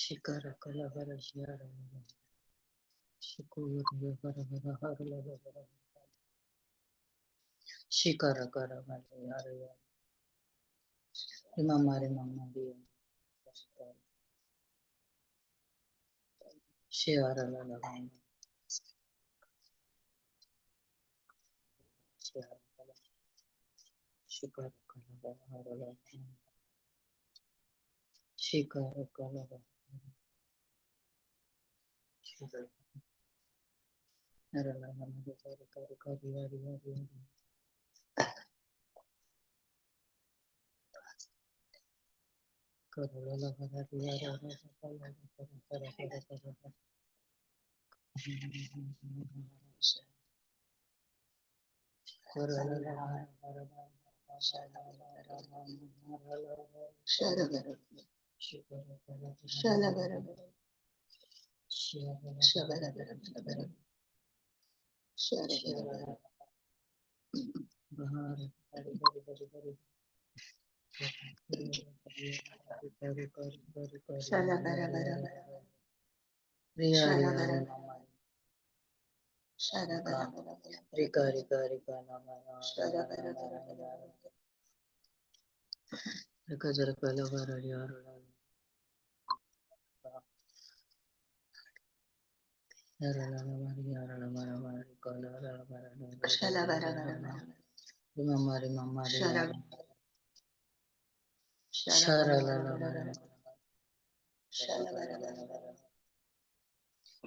Shikara kalabara shiara shikuru bara bara harla bara shikara kara bara yara yara imamare mamari shiara la la shiara la shikara kalabara harla shikara kalabara shikara harla la bara kara kara yara yara kara la bara yara kara kara kara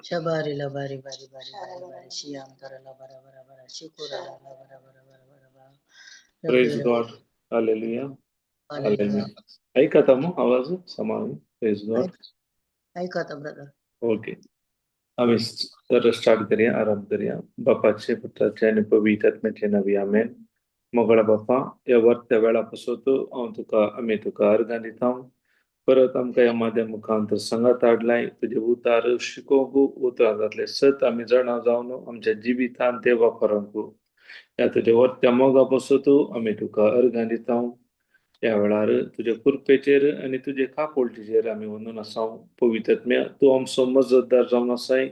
Shabari la bari bari bari bari bari shiyam tara la bara bara bara shikura la bara bara bara bara bara. Praise God. Hallelujah. Hallelujah. ऐकता मग आवाज समान. Praise God. ऐकता brother. Okay. आम्ही तर start करूया, आरंभ करूया. बापाचे पुत्राचे आणि पवित्र आत्म्याचे नावी आमेन. मोगळा बापा या वर्त्या वेळापासून आम्ही तुका अर्घां दिता. परत आमकां ह्या माध्यम मुखांतर संगात हाडलाय. तुझे उतार शिकोवंक उतरांतले सत आमी जाणा जावन आमच्या जिवितांत ते वापरूंक या तुझे वर्त्या मोगा पासून आमी तुका अर्घां दिता. या वेळार तुझ्या कृपेचेर आणि तुझे कापोळटीचेर आमी वंदून आसा. पवित्र आत्म्या तूं आमचो मजतदार जावन आसाय.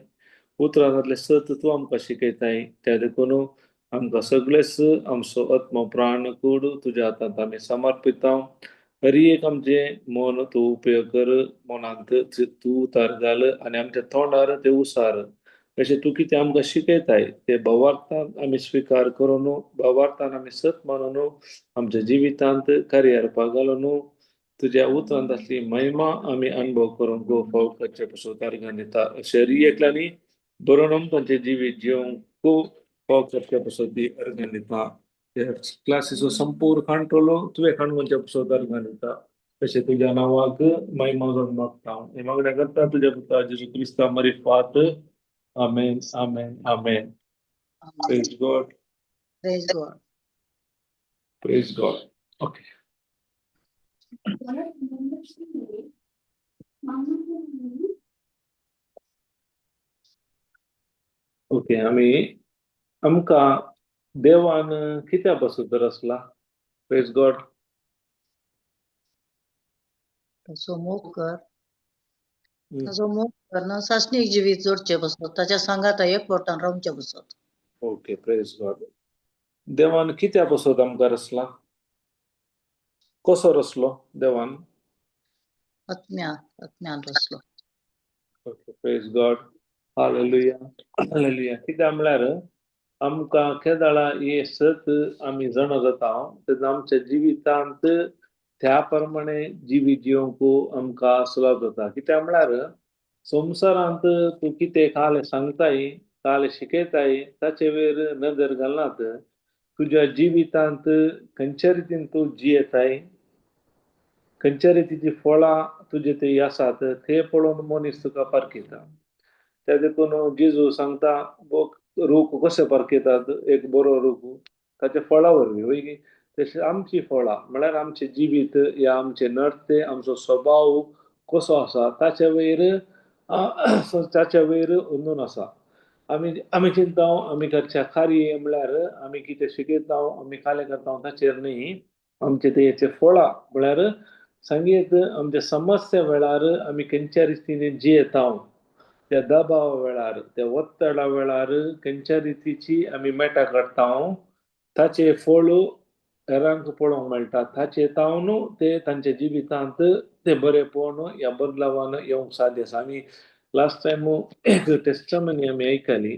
उतरांतले सत तूं आमकां शिकयताय. त्या देखून आमकां सगळेच आमचो आत्म प्राण कूड तुज्या हातांत आमी समर्पिता. हर एक आमचे मन तूं उपयोग कर. मनांत तूं उतार घाल आनी आमच्या तोंडार ते उसार. अशें तूं कितें आमकां शिकयताय ते भावार्थान आमी स्वीकार करून भावार्थान आमी सत मानून आमच्या जिवितांत कार्यारपाक घालून तुज्या उतरांत आसली महिमा आमी अनुभव करूंक फावो करचे पासून अर्घां दिता. अशें एकल्यांनी बरोवन आमकां जिवीत जिवंक फावो करचे पासून ती अर्घां दिता. क्लासीचो संपूर्ण कंट्रोल तुवें काडूनच्या पासून अर्घां दिता. तशें तुज्या नांवाक महिमा जावन मागता. हे मागण्या करता तुज्या पुता जेजू क्रिस्ता मरी फात. आमेन आमेन आमेन. Praise God. Praise God. Praise God. Okay. Okay. आमी आमकां देवान कित्या पासून रचला. Praise God. ताचो मोग कर ना सासणीक जिवीत जोडचे बसत ताच्या सांगात एकवटान रावचे बसत. ओके. Praise God. देवान कित्या पासून आमकां रचला. कसो रचलो देवान. आत्म्यान रचलो. Okay. Praise God. Hallelujah hallelujah. कित्याक म्हळ्यार आमकां केदाळा हे सत आमी जाणा जाता तेन्ना आमच्या जिवितांत त्या प्रमाणे जिवीत जिवंक आमकां सुलभ जाता. कित्याक म्हळ्यार संवसारांत तूं कितें काल सांगताय काल शिकयताय ताचे वयर नदर घालनात. तुज्या जिवितांत खंयच्या रितीन तूं जियेताय खंयच्या रितीची फळां तुजे थंय आसात ते पळोवन मनीस तुका पारखिता. त्या देखून जेजू सांगता रूख कशे पारखितात. एक बरो रूख ताचे फळां वरवीं वय तशें आमची फळां म्हळ्यार आमचे जिवीत या आमचे नडते आमचो स्वभाव कसो आसा ताचे वयर उन्नून आसा. आमी चिंता आमी करच्या कार्य म्हळ्यार आमी कितें शिकयता आमी काले करता ताचेर न्ही. आमचे तेचे फळां म्हळ्यार सांगीत आमच्या समस्या वेळार आमी खंयच्या रितीने जियेता त्या दबाव वेळार त्या ಒತ್ತಡ वेळार खंयच्या रितीची आमी मेटा काडटा ताचे फळ हेरांक पळोवंक मेळटा ताचे तावन ते तांच्या जिवितांत ते बरेपण या बदलावान येवंक साध्य आसा आमी लास्ट टाइम एक टेस्टमनी आमी आयकली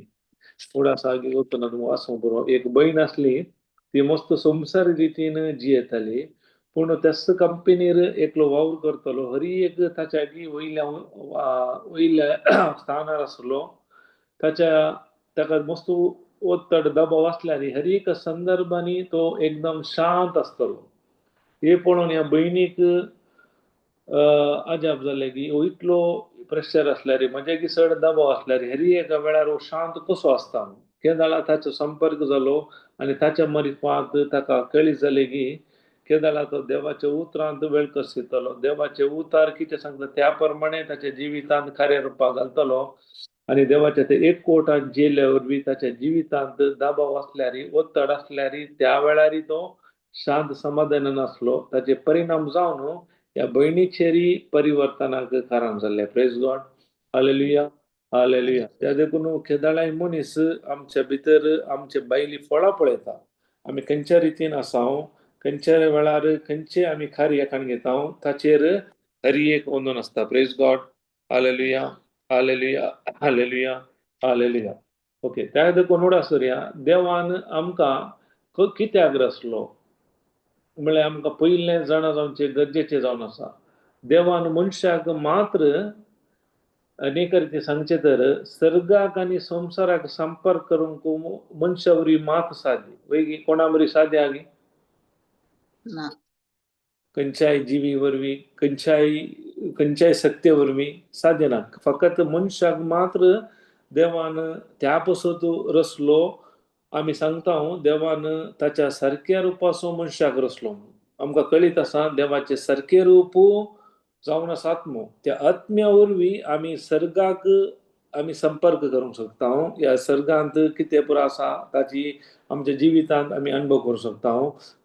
थोडा आसा उतना वाचूंक बरो एक बहीण आसली ती मस्त संसारी रितीन जियेताली पूण त्याच कंपनीर एकलो वावर करतलो हरी एक ताच्या वयल्या स्थानार आसलो ताका मस्त ಒತ್ತಡ दबाव असल्यार हर एक संदर्भांनी तो एकदम शांत आसतलो हे पळोवन ह्या बहिणीक अजाप जालें की इतलो प्रेशर असल्यार म्हणजे चड दबाव असल्यार हर एका वेळार हो शांत कसो आसता केदाळा ताचो संपर्क जालो आनी ताच्या मार्फत ताका कळीत जालें की केदाळा तो देवाच्या उतरांत वेळ कसो दितलो देवाचे उतार कितें सांगता त्या प्रमाणे ताच्या जिवितांत कार्यारूपाक घालतलो आणि देवाच्या ते एक कोटात जेल्या वरवीं ताच्या जिवितांत दबाव असल्यार ಒತ್ತಡ असल्यार त्या वेळार तो शांत समाधानान आसलो ताचे परिणाम जावन या बहिणीचेरी परिवर्तनाक कारण जाल्ले प्रेज गॉड हालेलुया हालेलुया त्या देखून केदाळाय मनीस आमच्या भितर आमचे बायली फळां पळयता आमी खंयच्या रितीन आसा खंयच्या वेळार खंयचे आमी कार्याकान घेता ताचेर हर एक वंदन आसता praise God hallelujah hallelujah hallelujah hallelujah okay त्या देखून उडासुरया देवान आमकां कित्याक रचलो म्हळ्यार आमकां पयलें जाणा जावचे गरजेचें जावन आसा देवान मनशाक मात्र अनेक रिती सांगचे तर सर्गाक आनी संसाराक संपर्क करूंक मनशा वरवीं मात साध्य वैगी कोणा वरवीं साध्य आगी ना खंयच्याय जिवी वरवीं खंयच्याय सत्य वरवीं साध्य ना फकत मनशाक मात्र देवान त्या पसत रचलो आमी सांगता देवान ताच्या सारक्या रुपाचो मनशाक रचलो आमकां कळीत आसा देवाचे सारके रूप जावन आसा आत्मो त्या आत्म्या वरवीं आमी सर्गाक आमी संपर्क करूंक शकता या सर्गांत कितें पुरो आसा ताची आमच्या जिवितांत आमी अनुभव करूंक शकता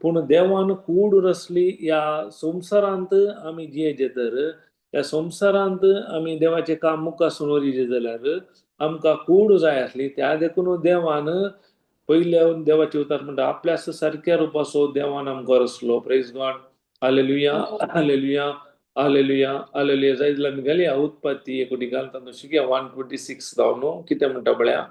पूण देवान कूड रचली या संवसारांत आमी जियेचे तर त्या संवसारांत आमी देवाचें काम मुखासून वरिजे जाल्यार आमकां कूड जाय आसली त्या देखून देवान पयल्या देवाचे उतार म्हणटा आपल्या सारक्या रुपाचो देवान आमकां रचलो praise God hallelujah hallelujah hallelujah hallelujah जाय जाल्यार आमी घालया उत्पत्ती एकोटी घालता शिकया 126 जावन कितें म्हणटा पळया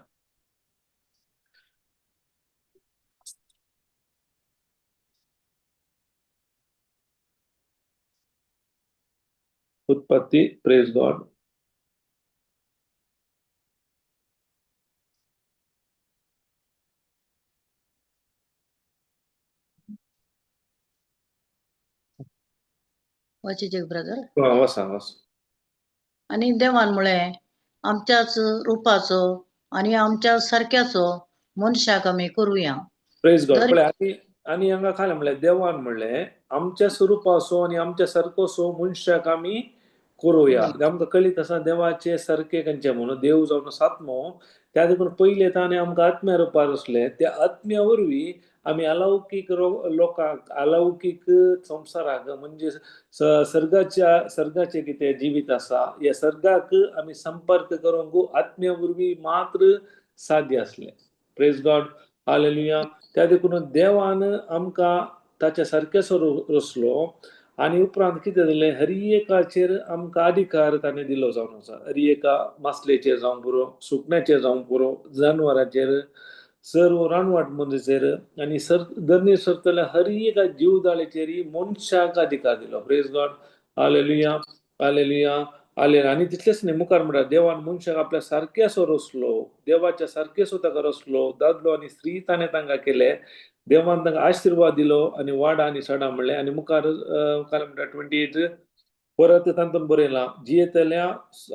उत्पत्ती प्रेज गॉड वाचिचे ब्रदर वसा आणि देवान म्हळें आमच्याच रूपाचो आणि आमच्या सारक्याचो मनशाक आमी करूया प्रेज गॉड पळय आनी हांगा खालें म्हणलें देवान म्हणलें आमच्या स्वरुपाचो आनी आमच्या सारकोसो मनशाक आमी करूया आमकां कळीत आसा देवाचे सारके खंयचे म्हणून देव जावन आत्मो त्या देखून पयले ताणें आमकां आत्म्या रुपार रचले त्या आत्म्या वरवीं आमी अलौकीक लोकांक अलौकीक संवसाराक म्हणजे सर्गाचे कितें जिवीत आसा या सर्गाक आमी संपर्क करूंक आत्म्या वरवीं मात्र साध्य आसले प्रेज गॉड हालेलुया त्या देखून देवान आमकां ताच्या सारकेसो रचलो आनी उपरांत कितें जालें हर एकाचेर आमकां अधिकार ताणें दिलो जावन आसा हर एका मासलेचेर जावं पुरो सुकण्याचेर जावं पुरो जानवराचेर सर्व रानवट मनशाचेर आनी धर्नी सरतल्या हर एका जीवदाळेचेर मनशाक अधिकार दिलो praise God hallelujah hallelujah hallelujah आनी तितलेंच न्ही मुखार म्हणटा देवान मनशाक आपल्या सारकेसो रचलो देवाच्या सारकेसो ताका रचलो दादलो आनी स्त्री ताणें तांकां केले देवान तांकां आशिर्वाद दिलो आनी वाडा आनी सडा म्हणलें आनी मुखार म्हणटा 28 परत तातूंत बरयलां जियेतल्या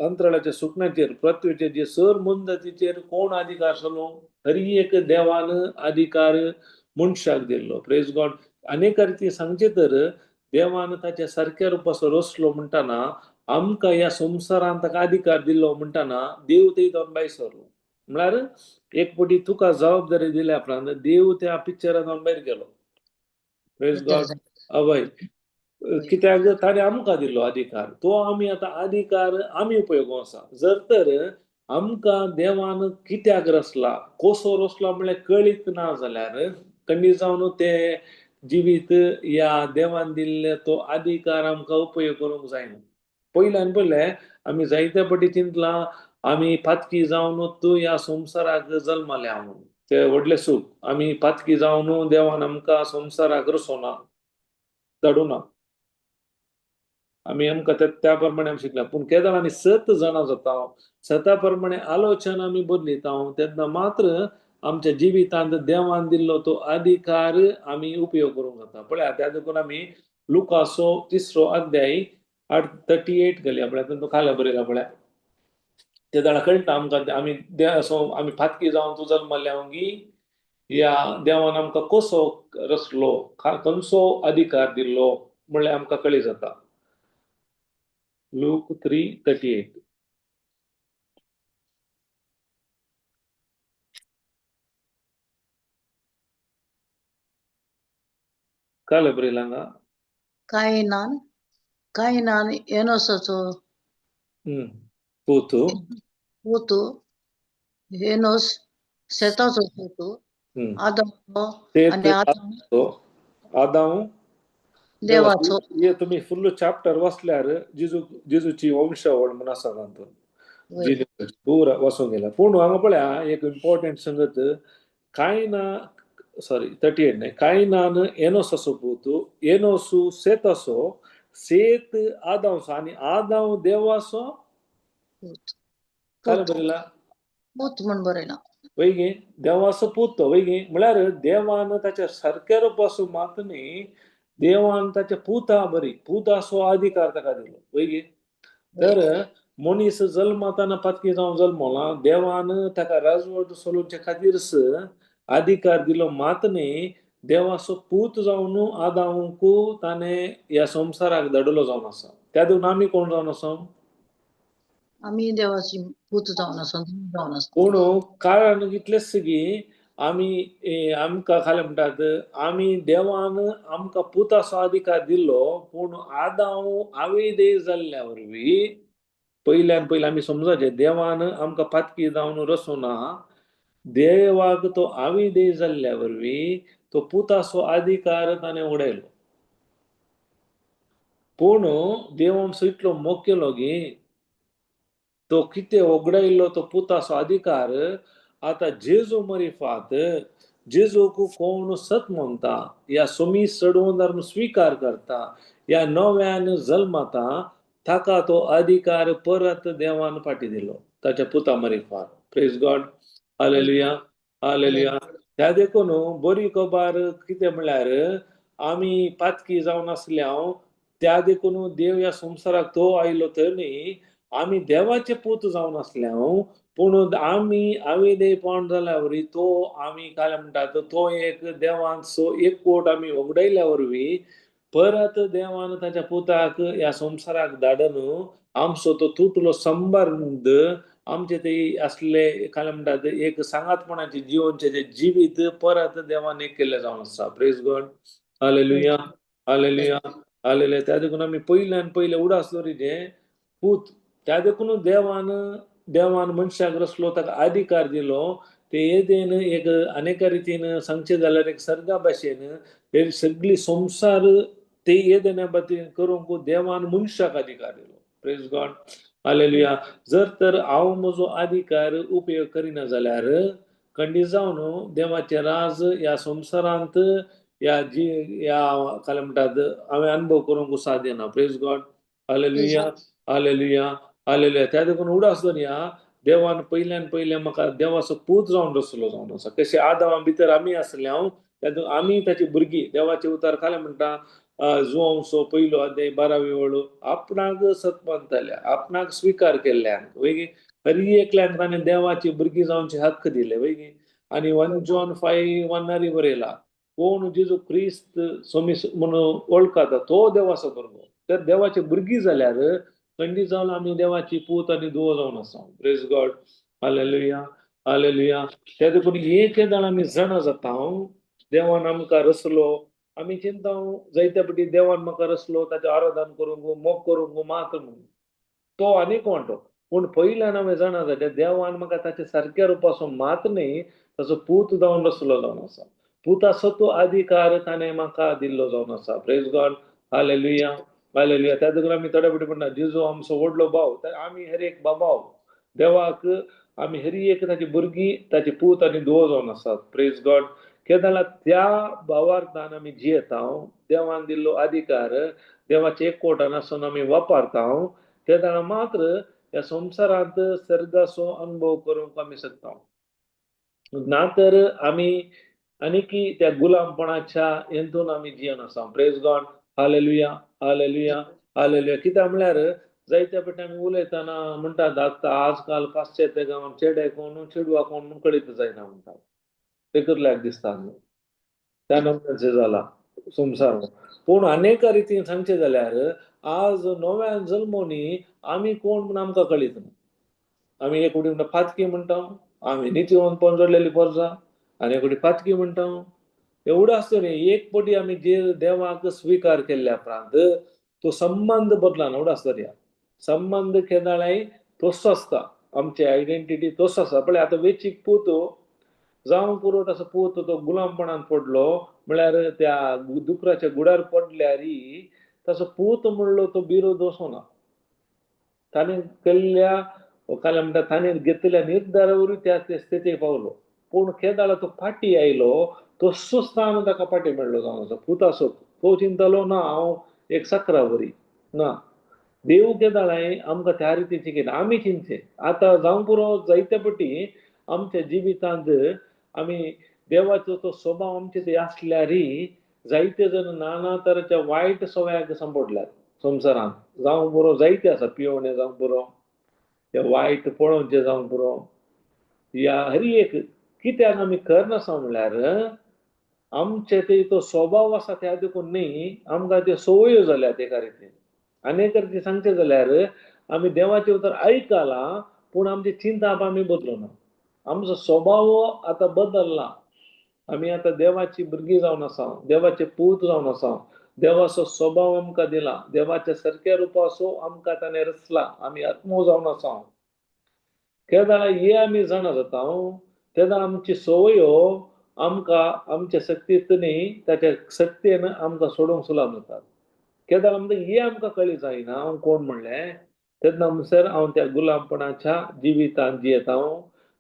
अंतराळाच्या सुकण्याचेर पृथ्वीचेर जे सर मनजातीचेर कोण अधिकार आसलो हर एक देवान अधिकार मनशाक दिल्लो प्रेज गॉड अनेक रिती सांगचे तर देवान ताच्या सारक्या रुपाचो रचलो म्हणटाना आमकां ह्या संवसारांत ताका अधिकार दिल्लो म्हणटाना देव थंय जावन भायर सरलो म्हळ्यार एक फावटी तुका जबाबदारी दिल्या उपरांत देव त्या पिक्चरांत जावन भायर गेलो प्रेज गॉड अभय कित्याक ताणें आमकां दिल्लो अधिकार, तो आमी आतां अधिकार आमी उपयोगूं आसा. जर तर आमकां देवान कित्याक रचला, कसो रचला म्हळ्यार कळीत ना जाल्यार खंडी जावन ते जिवीत या देवान दिल्ले तो अधिकार आमकां उपयोग करूंक जायना. पयल्यान पयलें आमी जायते फावटी चिंतलां आमी पातकी जावनूच ह्या संवसाराक जल्माल्या म्हणून. ते व्हडलें सूख. आमी पातकी जावन देवान आमकां संवसाराक रचोवना, धाडूना. आमी आमकां त्या प्रमाणे आमी शिकला. पूण केदार आमी 7 जाणां जाता, 7 प्रमाणे आलोचन आमी बदलिता तेन्ना मात्र आमच्या जिवितांत देवान दिल्लो तो अधिकार आमी उपयोग करूंक जाता. पळया त्या देखून आमी लुकाचो 3रो अध्याय 38 घालया म्हळ्यार तातूंत खाला बरयला पळया. ते जाणा कळटा आमकां आमी आमी फातकी जावन तूं जल्मल्या या देवान आमकां कसो रचलो, खंयचो अधिकार दिल्लो म्हणल्यार आमकां कळी जाता. Luke 3:38. काय बरयला हांगा? कायनान एनोसाचो पुतू, एनोस सेताचो पुतू, आदामचो आनी आदाम देवाचो. हे तुम्ही फुल्ल चॅप्टर वाचल्यार जेजूची वंशावळ म्हणून आसा तातूंत पुरा वाचूंक गेला. पूण हांगा पळया एक इम्पॉर्टंट संगत, सॉरी 38 न्हय, कायनान एनोसाचो पुतू, एनोसू सेताचो, सेत आदामचो आनी आदाम देवाचो काय बरयला? पूत म्हण बरयला. वैगे देवाचो पूत वैगे म्हळ्यार देवान ताच्या सारक्या रूपासून मात न्ही, देवान ताच्या पुता बरी पुताचो अधिकार ताका दिलो वैगे. तर मनीस जल्मताना पातकी जावन जल्मला, देवान ताका राजवट चलोवचे खातीरच अधिकार दिलो मात न्ही, देवाचो पूत जावन आदामकू ताणें ह्या संवसाराक धाडलो जावन आसा. त्या देखून आमी कोण जावन आसा? आमी देवाची पूत जावन आसा, जावन आसा. पूण कारण इतलेंच की आमी आमकां खाले म्हणटात आमी देवान आमकां पुताचो अधिकार दिल्लो, पूण आदाम आवेदेय जाल्ल्या वरवीं पयल्यान पयलें आमी समजाचें देवान आमकां पातकी जावन रचोवना, देवाक तो आवेदेय जाल्ल्या वरवीं तो पुताचो अधिकार ताणें उडयलो. पूण देव आमचो इतलो मोग केलो गी, तो कितें वगडायल्लो तो पुताचो अधिकार आता जेजू मरी फात जेजूक कोण सत म्हणता या सोमी चडवून स्वीकार करता या नव्यान जल्माता ताका तो अधिकार परत देवान फाटी दिलो ताच्या पुता मरी फात. Praise God. Hallelujah hallelujah. त्या देखून बरी खबर कितें म्हळ्यार आमी पातकी जावन आसल्या त्या देखून देव या संवसाराक तो आयलो तर न्ही, आमी देवाचे पूत जावन आसल्या पूण आमी आवेदेयपण जाल्या वरवीं तो आमी काय म्हणटात तो एक देवाचो एकवट आमी वगडायल्या वरवीं परत देवान ताच्या पुताक ह्या संवसाराक धाडून आमचो तो तुटलो संबंध आमचे ते असले काय म्हणटात एक सांगातपणाचे जीवनचे जे जिवीत परत देवान एक केल्ले जावन आसा. Praise God. Hallelujah hallelujah hallelujah. त्या देखून आमी पयल्यान पयले उडास दवरिचे पूत त्या देखून देवान मनशाक रचलो ताका अधिकार दिलो. ते येदेन एक अनेका रितीन सांगचे जाल्यार एक सर्गा भाशेन हे सगळी संसार ते येदेने बातीन करूंक देवान मनशाक अधिकार दिलो. Praise God. हालेलुया. जर तर हांव म्हजो अधिकार उपयोग करिना जाल्यार खंडी जावन देवाचे राज ह्या संवसारांत या काय म्हणटात हांवें अनुभव करूंक साध्य ना. Praise God. Hallelujah hallelujah hallelujah. त्या देखून उडास धरया देवान पयल्यान पयले म्हाका देवाचो पूत जावन रचलो जावन आसा. कशें आदामा भितर आमी आसल्या आमी ताची भुरगीं. देवाचे उतार खाले म्हणटा जुवांसो 1 अध्याय 12वी वळू आपणाक सतपंतल्या आपणाक स्वीकार केल्ल्यान वैगी हर एकल्यान ताणें देवाची भुरगीं जावचे हक्क दिले वैगी. आनी 1 जॉन 5:1 बरयला कोण जेजू क्रिस्त सोमी म्हणून वळखता तो देवाचो भुरगो. तर देवाची भुरगीं जाल्यार खंडी जावन आमी देवाची पूत आनी धुवो जावन आसा. Praise God. Hallelujah hallelujah. त्या देखून एक जाण आमी जाणा जाता देवान आमकां रचलो आम्ही चिंता जायत्यापटी देवान म्हाका रसलो ताचें आराधन करूंक मोग करूंक मात्र म्हणून तो आनीक वांटो पूण पयल्यान हांवें जाणा जाल्यार देवान म्हाका ताचे सारक्या रुपासून मात न्ही ताचो पूत जावन रचलो जावन आसा पुताचो तो अधिकार ताणें म्हाका दिल्लो जावन आसा प्रेज गॉड हालेलुया हालेलुया त्या देखून आमी थोड्या फावटी म्हणटा जेजू आमचो व्हडलो भाव तर आमी हेर एक बाबाव देवाक आमी हेर एक ताची भुरगीं ताची पूत आनी धुवो जावन आसात प्रेज गॉड केदाळा त्या भावार्थान आमी जियेता देवान दिल्लो अधिकार देवाचे एकवटान आसून आमी वापरता केदाळा मात्र ह्या संवसारांत सर्गाचो अनुभव करूंक आमी शकता ना तर आमी आनीकी त्या गुलामपणाच्या हेतून आमी जियेन आसा praise God hallelujah hallelujah hallelujah कित्याक म्हळ्यार जायत्या फावटी आमी उलयतना म्हणटात आतां आजकाल कासचे ते गांवांत चेडे कोण चेडवा कोण कळीत जायना म्हणटात ते करल्याक दिसता त्या नंबराचें जाला संवसार पूण अनेका रितीन सांगचें जाल्यार आज नव्यान जल्मोनी आमी कोण म्हूण आमकां कळीत ना आमी एक फावटी म्हणटा फातकी म्हणटा आमी नित्यवंतपण जोडलेली परजा आनी एक फावटी फातकी म्हणटा एवढं असतं न्ही एक फावटी आमी जे देवाक स्विकार केल्ल्या उपरांत तो संबंध बदलाना एवढं असतं या संबंध केदाळाय तोच आसता आमची आयडेंटिटी तोच आसा पळय आतां वेचीक पूत जावं पुरो तसो पूत तो गुलामपणान पडलो म्हळ्यार त्या दुकराच्या गुडार पडल्यार तसो पूत म्हणलो तो बिरोध वचोना ताणें केल्ल्या काल्या म्हणटा ताणें घेतलेल्या निर्धारावरूय त्या स्थितीक पावलो पूण केदाळा तो फाटी आयलो तसो स्थान ताका फाटी मेळ्ळो जावन आसा पुतासो तो चिंतलो ना हांव एक 11 वरी ना देव केदाळाय आमकां त्या रितीन शिकयता आमी चिंतचे आतां जावं पुरो जायत्या फावटी आमच्या जिवितांत आमी देवाचो तो स्वभाव आमचे ते आसल्यारय जायते जण नाना तरेच्या वायट सवयाक सांपडल्यात संवसारांत जावं पुरो जायते आसा पिवणे जावं पुरो ते वायट पळोवचे जावं पुरो या हर एक कित्याक आमी करनासा म्हळ्यार आमचे ते तो स्वभाव आसा त्या देखून न्ही आमकां त्यो संवयो जाल्यात एका रितीन अनेक रितीन सांगचें जाल्यार आमी देवाचें उतर आयकला पूण आमची चिंता आमी बदलना आमचो स्वभाव आतां बदलला आमी आतां देवाची भुरगीं जावन आसा देवाचे पूत जावन आसा देवाचो स्वभाव आमकां दिला देवाच्या सारक्या रुपाचो आमकां ताणें रचला आमी आत्मो जावन आसा केदाळा हे आमी जाणा जाता तेन्ना आमची संवयो आमकां आमच्या सक्तीत न्ही ताच्या सक्तीन आमकां सोडूंक सुलाभ जातात केदाळा म्हणटा हे आमकां कळी जायना हांव कोण म्हणलें तेन्ना म्हणसर हांव त्या गुलामपणाच्या जिवितांत जियेता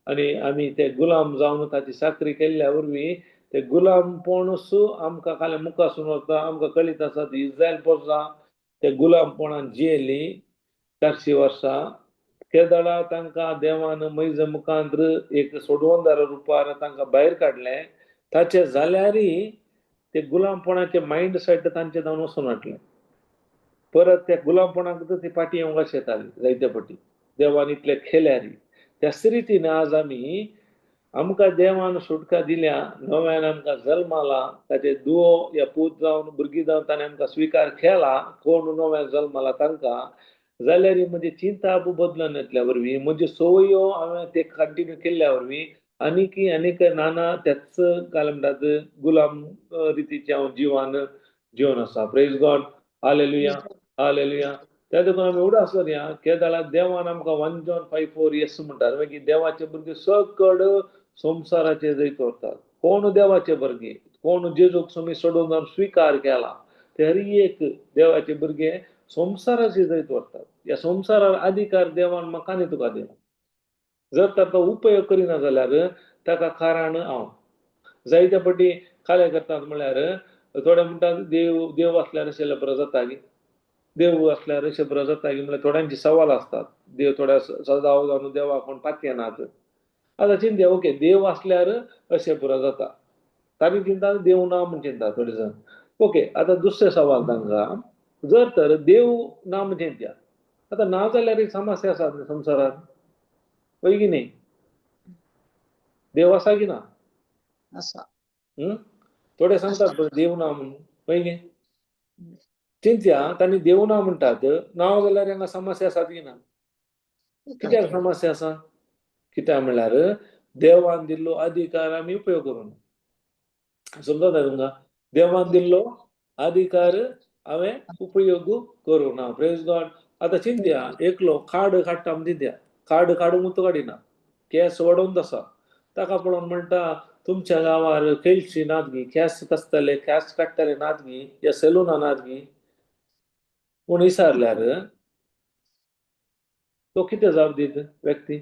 आनी आमी ते गुलाम जावन ताची साकरी केल्ल्या वरवीं ते गुलामपणूच आमकां काल्या मुखासून वता आमकां कळीत आसा ती इस्रायल प्रजा ते गुलामपणान जियेली 400 वर्सां केदाळा तांकां देवान मैज मुखांत्र एक सोडवंदार रुपार तांकां भायर काडलें ताचे जाल्यारय ते गुलामपणाचे मायंड सेट तांचे जावन वचून हाडलें परत त्या गुलामपणाक ती फाटी येवंक शेताली जायत्या फावटी देवान इतले केल्यारय त्याच रितीन आज आमी आमकां देवान सुटका दिल्या नव्यान आमकां जल्माला ताचे दुवो या पूत जावन भुरगीं जावन ताणें आमकां स्विकार केला कोण नव्यान जल्माला तांकां जाल्यार म्हजी चिंता बदलून येतल्या वरवीं म्हज्यो संवयो हांवें ते कंटिन्यू केल्ल्या वरवीं आनीक नाना त्याच काय म्हणटात गुलाम रितीचें हांव जिवन जिवन आसा प्रेज गॉड हालेलुया हालेलुया त्या देखून आमी एवढो आसलो या केदाळा देवान आमकां 1 John 5:4 येस म्हणटात मागीर देवाचे भुरगे सकड संवसाराचे जैत व्हरतात कोण देवाचे भुरगे कोण जेजूक तुमी सोडून जावन स्विकार केला ते हर एक देवाचे भुरगे संवसाराचे जैत व्हरतात ह्या संवसारार अधिकार देवान म्हाका आनी तुका दिला जर ताका उपयोग करिना जाल्यार ताका कारण हांव जायत्या फावटी खाले करतात म्हळ्यार थोडे म्हणटात देव आसल्यार अशें बरो जाता गी देव आसल्यार अशें बरो जाता गी म्हळ्यार थोड्यांची सवाल आसतात देव थोड्या सदांव जावन देवाक कोण पातयेनात आतां चिंतया ओके देव आसल्यार अशें बरो जाता तांणी चिंता देव ना म्हूण चिंता थोडे जाण ओके आतां दुसरे सवाल तांकां जर तर देव ना म्हूण चिंतया आतां ना जाल्यार एक समस्या आसा संवसारांत पळय की न्ही देव आसा की ना आसा थोडे सांगतात देव ना म्हणून पळय गे चिंतया तांणी देव ना म्हणटात ना जाल्यार हांगा समस्या आसात की ना कित्याक समस्या आसा कित्याक म्हळ्यार देवान दिल्लो अधिकार आमी उपयोग करूना समजता तुमकां देवान दिल्लो अधिकार हांवें उपयोग करूं ना. Praise God. आता चिंत्या एकलो खाड काडटा म्हणून चिंत्या खाड काडूंक मुतो काडिना केस वडोवन तसा ताका पळोवन म्हणटा तुमच्या गांवार केळशी नात गी केस कसतले केस काडटले नात गी या सलूना नात गी पूण विचारल्यार तो कितें जाप दीत व्यक्ती.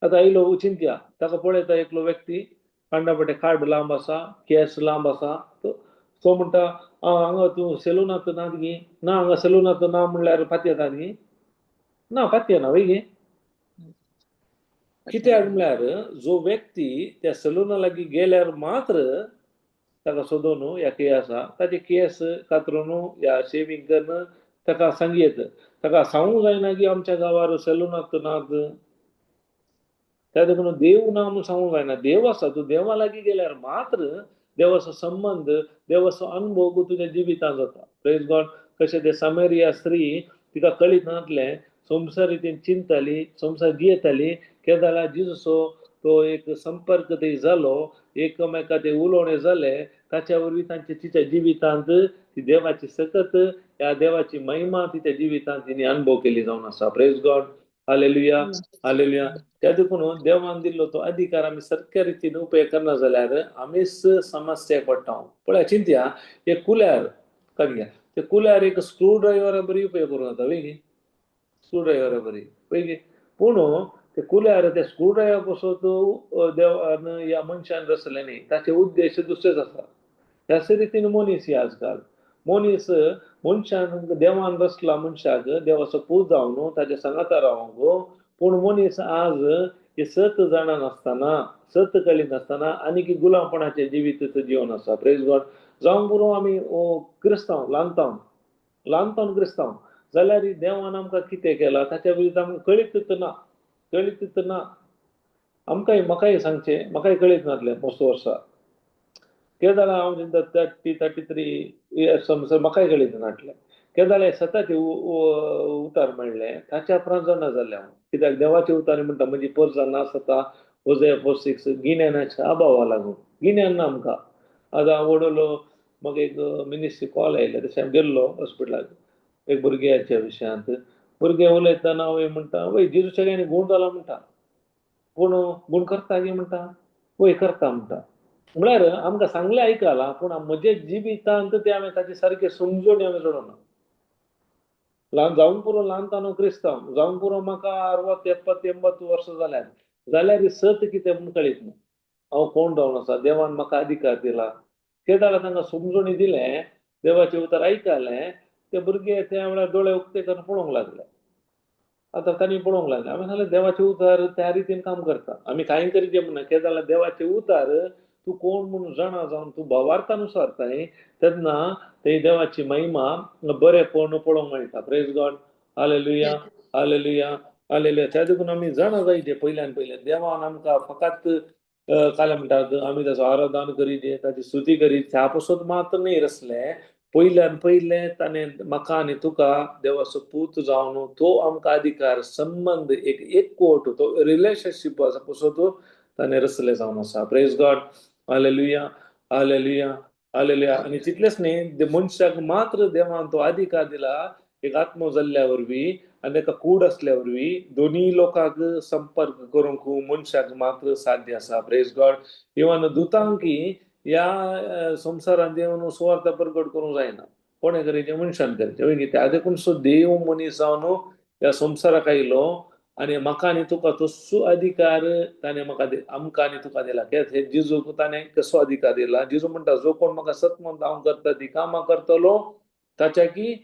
आता आयलो चिंत्या ताका पळयता एकलो व्यक्ती कांडापटे खाड लांब आसा केस लांब आसा तो म्हणटा हांगा तूं सलूनात नात गी ना हांगा सलूनात ना म्हणल्यार फाती येतात गी ना फाती येना वय गे. कित्याक म्हणल्यार जो व्यक्ती त्या सलूना लागीं गेल्यार मात्र ताका सोदून या केसा ताचे केस कातरून या शेविंग करून ताका सांगयेत ताका सांगूंक जायना की आमच्या गांवार सलूनात नात. त्या देखून देव ना म्हणून सांगूंक जायना. देव आसा तूं देवा लागीं गेल्यार मात्र देवाचो संबंध देवाचो अनुभव तुज्या जिवितांत जाता. Praise God. कशें ते सामेरिया स्त्री तिका कळीत नासलें संसार रितीन चिंतताली संसार जियेताली केदाला जिजसो तो एक संपर्क थंय जालो एकमेका ते उलोवणे जाले ताच्या वरवीं तांचे तिच्या जिवितांत ती देवाची सतत ह्या देवाची महिमा तिच्या जिवितांत तिणी अनुभव केली जावन आसा. Praise God. Hallelujah hallelujah. त्या देखून देवान दिल्लो तो अधिकार आमी सारक्या रितीन उपेग करना जाल्यार आमीच समस्याक पडटा. पळय चिंत्या एक कुल्यार काडया ते कुल्यार एक स्क्रू ड्रायव्हरा बरी उपेग करूं जाता वय गे स्क्रू ड्रायव्हरा बरी वय गे पूण ते कुल्यार ते स्क्रू ड्रायव्हर पसत देवान या मनशान रचले न्ही ताचे उद्देश दुसरेच आसा. ह्याच रितीन मनीस आजकाल मनीस मनशान देवान रचला मनशाक देवाचो पूत जावन ताच्या सांगाता रावंक पूण मनीस आज हे सत जाणा नासतना सत कळीत नासतना आनीक गुलामपणाचे जिवीत जीवन आसा. Praise God. जावं पुरो आमी क्रिस्तांव ल्हानपण क्रिस्तांव जाल्यार देवान आमकां कितें केलां ताच्या विशीं आमकां कळीत ना. म्हाकाय सांगचें म्हाकाय कळीत नासलें मस्त वर्सां केदार हांव चिंता 33 इयर्स म्हाकाय कळीत नासलें केदार सताचे उतार मेळ्ळे ताच्या उपरांत जाणा जाल्लें हांव कित्याक देवाचे उतार म्हणटा म्हजी पोरसां सता होजे 4:6 गिन्यानाच्या अभावा लागून गिन्यान ना आमकां. आतां हांव वडलो म्हाका एक मिनिस्ट्री कॉल आयले तशें हांव गेल्लो हॉस्पिटलाक एक भुरग्याच्या विशयांत भुरगें उलयतना वय म्हणटा वय जेजूच्या गायनी गूण जाला म्हणटा पूण गूण करता गे म्हणटा वय करता म्हणटा. म्हळ्यार आमकां सांगलें आयकलां पूण म्हजे जिवितांत ते हांवें ताची सारके समजून हांवें जोडना. ल्हान जावन पुरो ल्हानपण क्रिस्तांव जावन पुरो म्हाका 60 70 80 वर्सां जाल्यार सत कितें म्हूण कळीत ना. हांव कोण जावन आसा देवान म्हाका अधिकार दिला केदार तांकां समजून दिलें देवाचें उतर आयकलें ते भुरगे त्या वेळार दोळे उक्ते करून पळोवंक लागले. आतां तांणी पळोवंक लागले हांवें सांगलें देवाचें उतर त्या रितीन काम करता आमी कांय करीत म्हणना केदार देवाचें उतर तूं कोण म्हणून जाणा जावन तूं भावार्थानुसार तेन्ना ते देवाची महिमा बरेपण पळोवंक मेळटा. Praise God. Hallelujah hallelujah hallelujah. त्या देखून आमी जाणा जायचे पयल्यान देवान आमकां फकत काय म्हणटात आमी ताचो आराधन करीत ताची स्तुती करीत ह्या पसत मात्र न्ही रचले पयल्यान पयलें ताणें म्हाका आनी तुका देवाचो पूत जावन तो आमकां अधिकार संबंध एक एकवट तो रिलेशनशीप आसा पसत ताणें रचले जावन आसा. Praise God. Hallelujah hallelujah hallelujah. आनी तितलेंच न्ही मनशाक मात्र देवान तो अधिकार दिला एक आत्मो जाल्ल्या वरवीं आनी एका कूड असल्या वरवीं दोनी लोकांक संपर्क करूंक मनशाक मात्र साध्य आसा. Praise God. इवन दुतांकी ह्या संवसारांत येवन सुवार्थ प्रकट करूंक जायना कोणें करीचें मनशान करचें त्या देखून सो देव मनीस जावन ह्या संवसाराक आयलो आनी म्हाका आनी तुका तस्सो अधिकार ताणें म्हाका आमकां आनी तुका दिला हे जेजूक ताणें कसो अधिकार दिला. जेजू म्हणटा जो कोण म्हाका सत म्हणून हांव करता ती कामां करतलो ताच्या की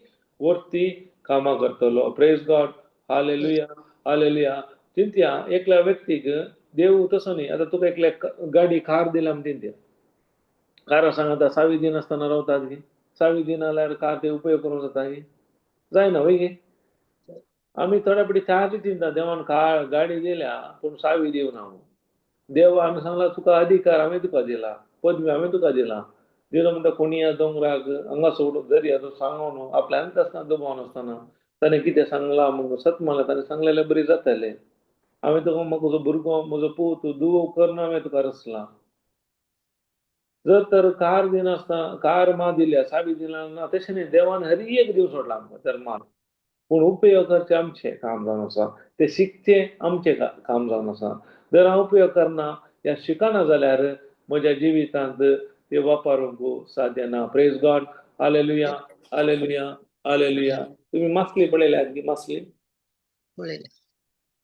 वरती कामां करतलो. Praise God. Hallelujah hallelujah. चिंत्या एकल्या व्यक्तीक देव तसो न्ही. आतां तुका एकल्या गाडी कार दिला म्हणून चिंत्या कारा सांग आतां 6 दिन आसतना रावतात गे 6 दिन जाल्यार कार ते उपयोग करूंक जाता गे जायना वय गे. आमी थोड्या पटी त्या चिंता देवान गाडी दिल्या पूण 6 दिवना म्हणून देव आमी सांगला तुका अधिकार हांवें तुका दिला पदवी हांवें तुका दिला. देव म्हणटा कोणिया दोंगराक हांगा सोडून दर्या सांगून आपल्यान आसतना दबाव नासतना ताणें कितें सांगलां म्हणून सत म्हणलें ताणें सांगलेलें बरी जातालें. हांवें तुका म्हजो भुरगो म्हजो पूत दुवो करना हांवें तुका रचलां जर तर कार दिनासता कार मा दिल्या सावी दिला ना तशें देवान हरी एक दिवस सोडला आमकां तर मार पूण उपयोग करचे आमचे काम जावन आसा ते शिकचे आमचे काम जावन आसा जर हांव उपयोग करना या शिकना जाल्यार म्हज्या जिवितांत ते वापरूंक साध्य ना praise God hallelujah hallelujah hallelujah तुम्ही मासली पळयल्यात की मासली पळयलें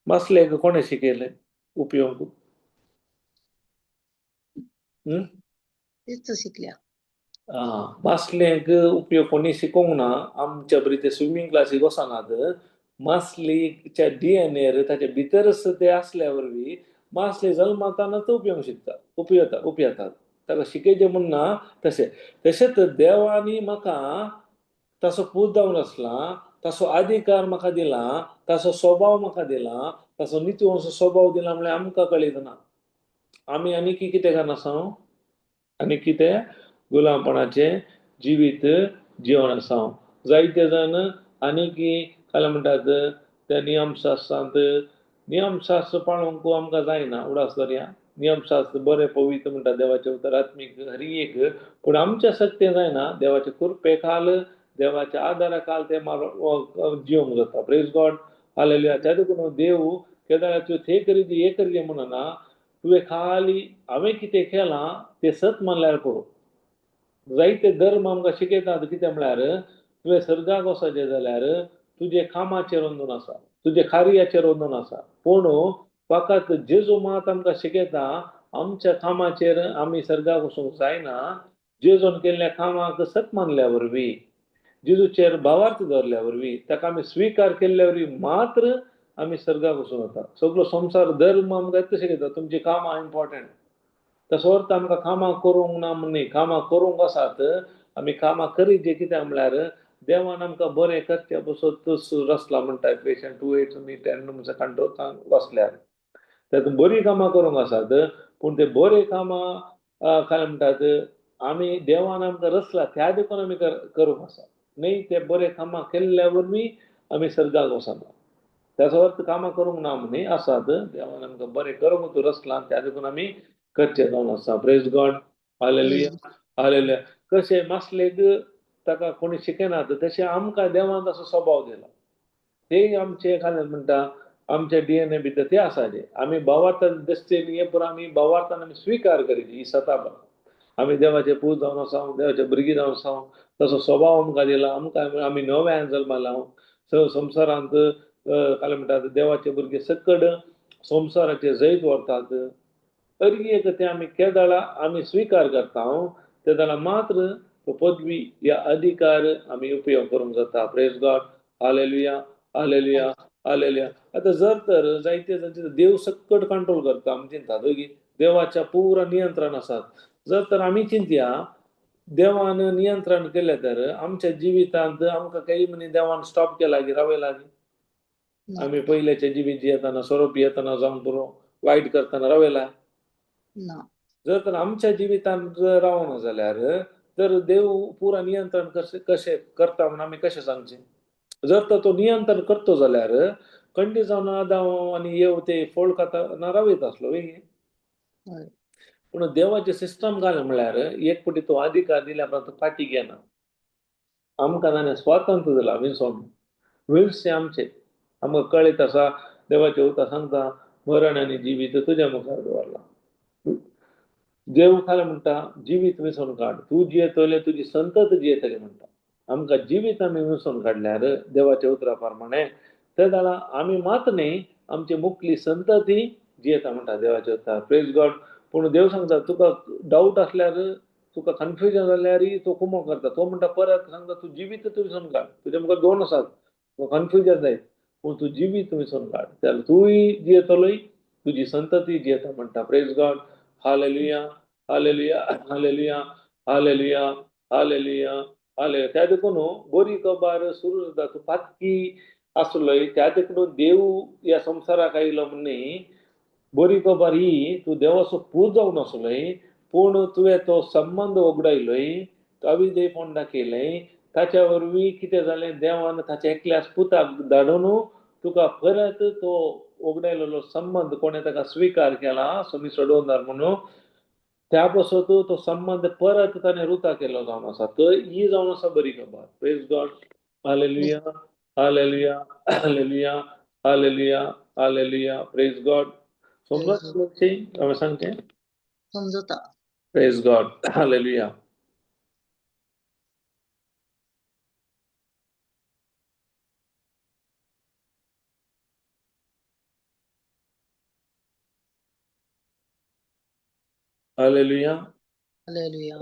मासलेक कोणे शिकयलें उपयोग तेच शिकल्या मासलेक उपयोग कोणी शिकोवंक ना आमच्या बरी ते स्विमींग क्लासीक वचनात मासलीच्या DNA ताच्या भितरच ते असल्या वरवीं मासले जल्मातानच उपयोग शिकता उपयतात ताका शिकयचें म्हणना तशें तशेंच देवानी म्हाका तसो पूत जावन आसला तसो अधिकार म्हाका दिला तसो स्वभाव म्हाका दिला तसो नितीवंश स्वभाव दिला म्हळ्यार आमकां कळीत ना आमी आनी कितें करनासा आनी कितें गुलामपणाचे जिवीत जिवन आसा जायते जण आनी की काय म्हणटात त्या नियमशास्त्रांत नियमशास्त्र पाळूंक आमकां जायना उडास दर्या नियमशास्त्र बरें पवित्र म्हणटा देवाचे उतर आत्मीक हरी एक पूण आमच्या सक्ते जायना देवाचे कृपे खाल देवाच्या आदारा खाल ते जिवंक जाता प्रेज गॉड हालेलुया त्या देखून देव केदार हे करीजे हे करीजे म्हणना तुवें खाली हांवें कितें केलां तें सत मानल्यार करूं जायते धर्म आमकां शिकयतात कितें म्हळ्यार तुवें सर्गाक वचचें जाल्यार तुजे कामाचेर वंदून आसा तुजे कार्याचेर वंदून आसा पूण फकत जेजू मात आमकां शिकयता आमच्या कामाचेर आमी सर्गाक वचूंक जायना जेजून केल्ल्या कामाक सत मानल्या वरवीं जेजूचेर भावार्थ धरल्या वरवीं ताका आमी स्विकार केल्ल्या वरवीं मात्र आमी सर्गाक वचूंक जाता सगळो संवसार धर्म आमकां येता शिकयता तुमची कामां इम्पॉर्टंट तसो अर्थ आमकां कामां करूंक ना म्हणून कामां करूंक आसात आमी कामां करीचे कित्याक म्हळ्यार देवान आमकां बरें करचे बसत रचला म्हणटा पेशंट 2:8 तुमी 10 कंट्रोल बसल्यार तातूंत बरीं कामां करूंक आसात पूण ते बरें कामां काय म्हणटात आमी देवान आमकां रचला त्या देखून आमी करूंक आसा न्ही ते बरें कामां केल्ल्या वरवीं आमी सर्गाक वचना त्याचो अर्थ कामां करूंक ना म्हणून आसात देवान आमकां बरें करूंक रचला त्या देखून आमी करचे जावन आसा प्रेज गॉड हालेलुया हालेलुया कशें मासलेक ताका कोणी शिकयनात तशें आमकां देवान तसो स्वभाव दिला ते आमचे काय म्हणटा आमच्या DNA भितर ते आसाचे आमी भावार्थान दिसचे न्ही पूण आमी भावार्थान आमी स्विकार करीची ही सतां आमी देवाचे पूत जावन आसा देवाचे भुरगीं जावन आसा तसो स्वभाव आमकां दिला आमकां आमी नव्यान जल्माला संवसारांत काय म्हणटात देवाचे भुरगे सकड संवसाराचे जैत व्हरतात तरी एक ते आमी केदाळा आमी स्विकार करता ते जाल्यार मात्र तो पदवी या अधिकार आमी उपयोग करूंक जाता praise God hallelujah hallelujah hallelujah आतां जर तर जायते देव सकट कंट्रोल करता आमी चिंता दोगी देवाच्या पुरा नियंत्रण आसात जर तर आमी चिंतया देवान नियंत्रण केलें तर आमच्या जिवितांत आमकां काही मनी देवान स्टॉप केला की रावयला की आमी पयलेचे जिवीत जियेतना सोरोप येतना जावन पुरो वायट करतना रावयला जर तर आमच्या जिवितांत रावना जाल्यार तर देव पुरा नियंत्रण कशें करता म्हणून आमी कशें सांगचें जर तर तो नियंत्रण करतो जाल्यार खंडी जावन आदां आनी येव ते फोळ खातना रावयत आसलो पूण देवाचें सिस्टम काय म्हळ्यार एक फावटी तो अधिकार दिल्या उपरांत फाटी घेना आमकां ताणें स्वातंत्र्य दिलां विल्स आमचे आमकां कळीत आसा देवाचे उतर सांगता मरण आनी जिवीत तुज्या मुखार दवरला देव काय म्हणटा जिवीत विसरून काड तूं जियेतले तुजी संतत जियेतली म्हणटा आमकां जिवीत आमी विसरून काडल्यार देवाच्या उतरा प्रमाणे ते जाल्यार आमी मात न्ही आमची मुखली संतती जियेता म्हणटा देवाचे उतर प्रेज गॉड पूण देव सांगता तुका डाऊट असल्यार तुका कन्फ्युजन जाल्यारय तो कुमो करता तो म्हणटा परत सांगता तूं जिवीत तूं विसरून काड तुज्या मुखार दोन आसात कन्फ्युजन जायत पूण तूं जिवीत विसरून काड जाल्यार तूंय जियेतलोय तुजी संतती जियेता म्हणटा praise God hallelujah hallelujah hallelujah hallelujah hallelujah hallelujah त्या देखून बरी खबर सुरू जाता तूं पातकी आसलोय त्या देखून देव ह्या संवसाराक आयलो म्हणून बरी खबर ही तूं देवाचो पूत जावन आसलोय पूण तुवें तो संबंद उगडायलोय अविधेयपण दाखयलें ताच्या वरवीं कितें जालें देवान ताच्या एकल्याच पुताक धाडून तुका परत तो उगडायलेलो संबंद कोणें ताका स्विकार केला सोमी सोडोवनार म्हणून त्यापासून तो संबंध परत त्याने रुता केलो जावन आसा तो ही जावन आसा बरी खबर praise God hallelujah hallelujah hallelujah hallelujah hallelujah praise God समजत हांवें सांगतें समजता praise God hallelujah hallelujah hallelujah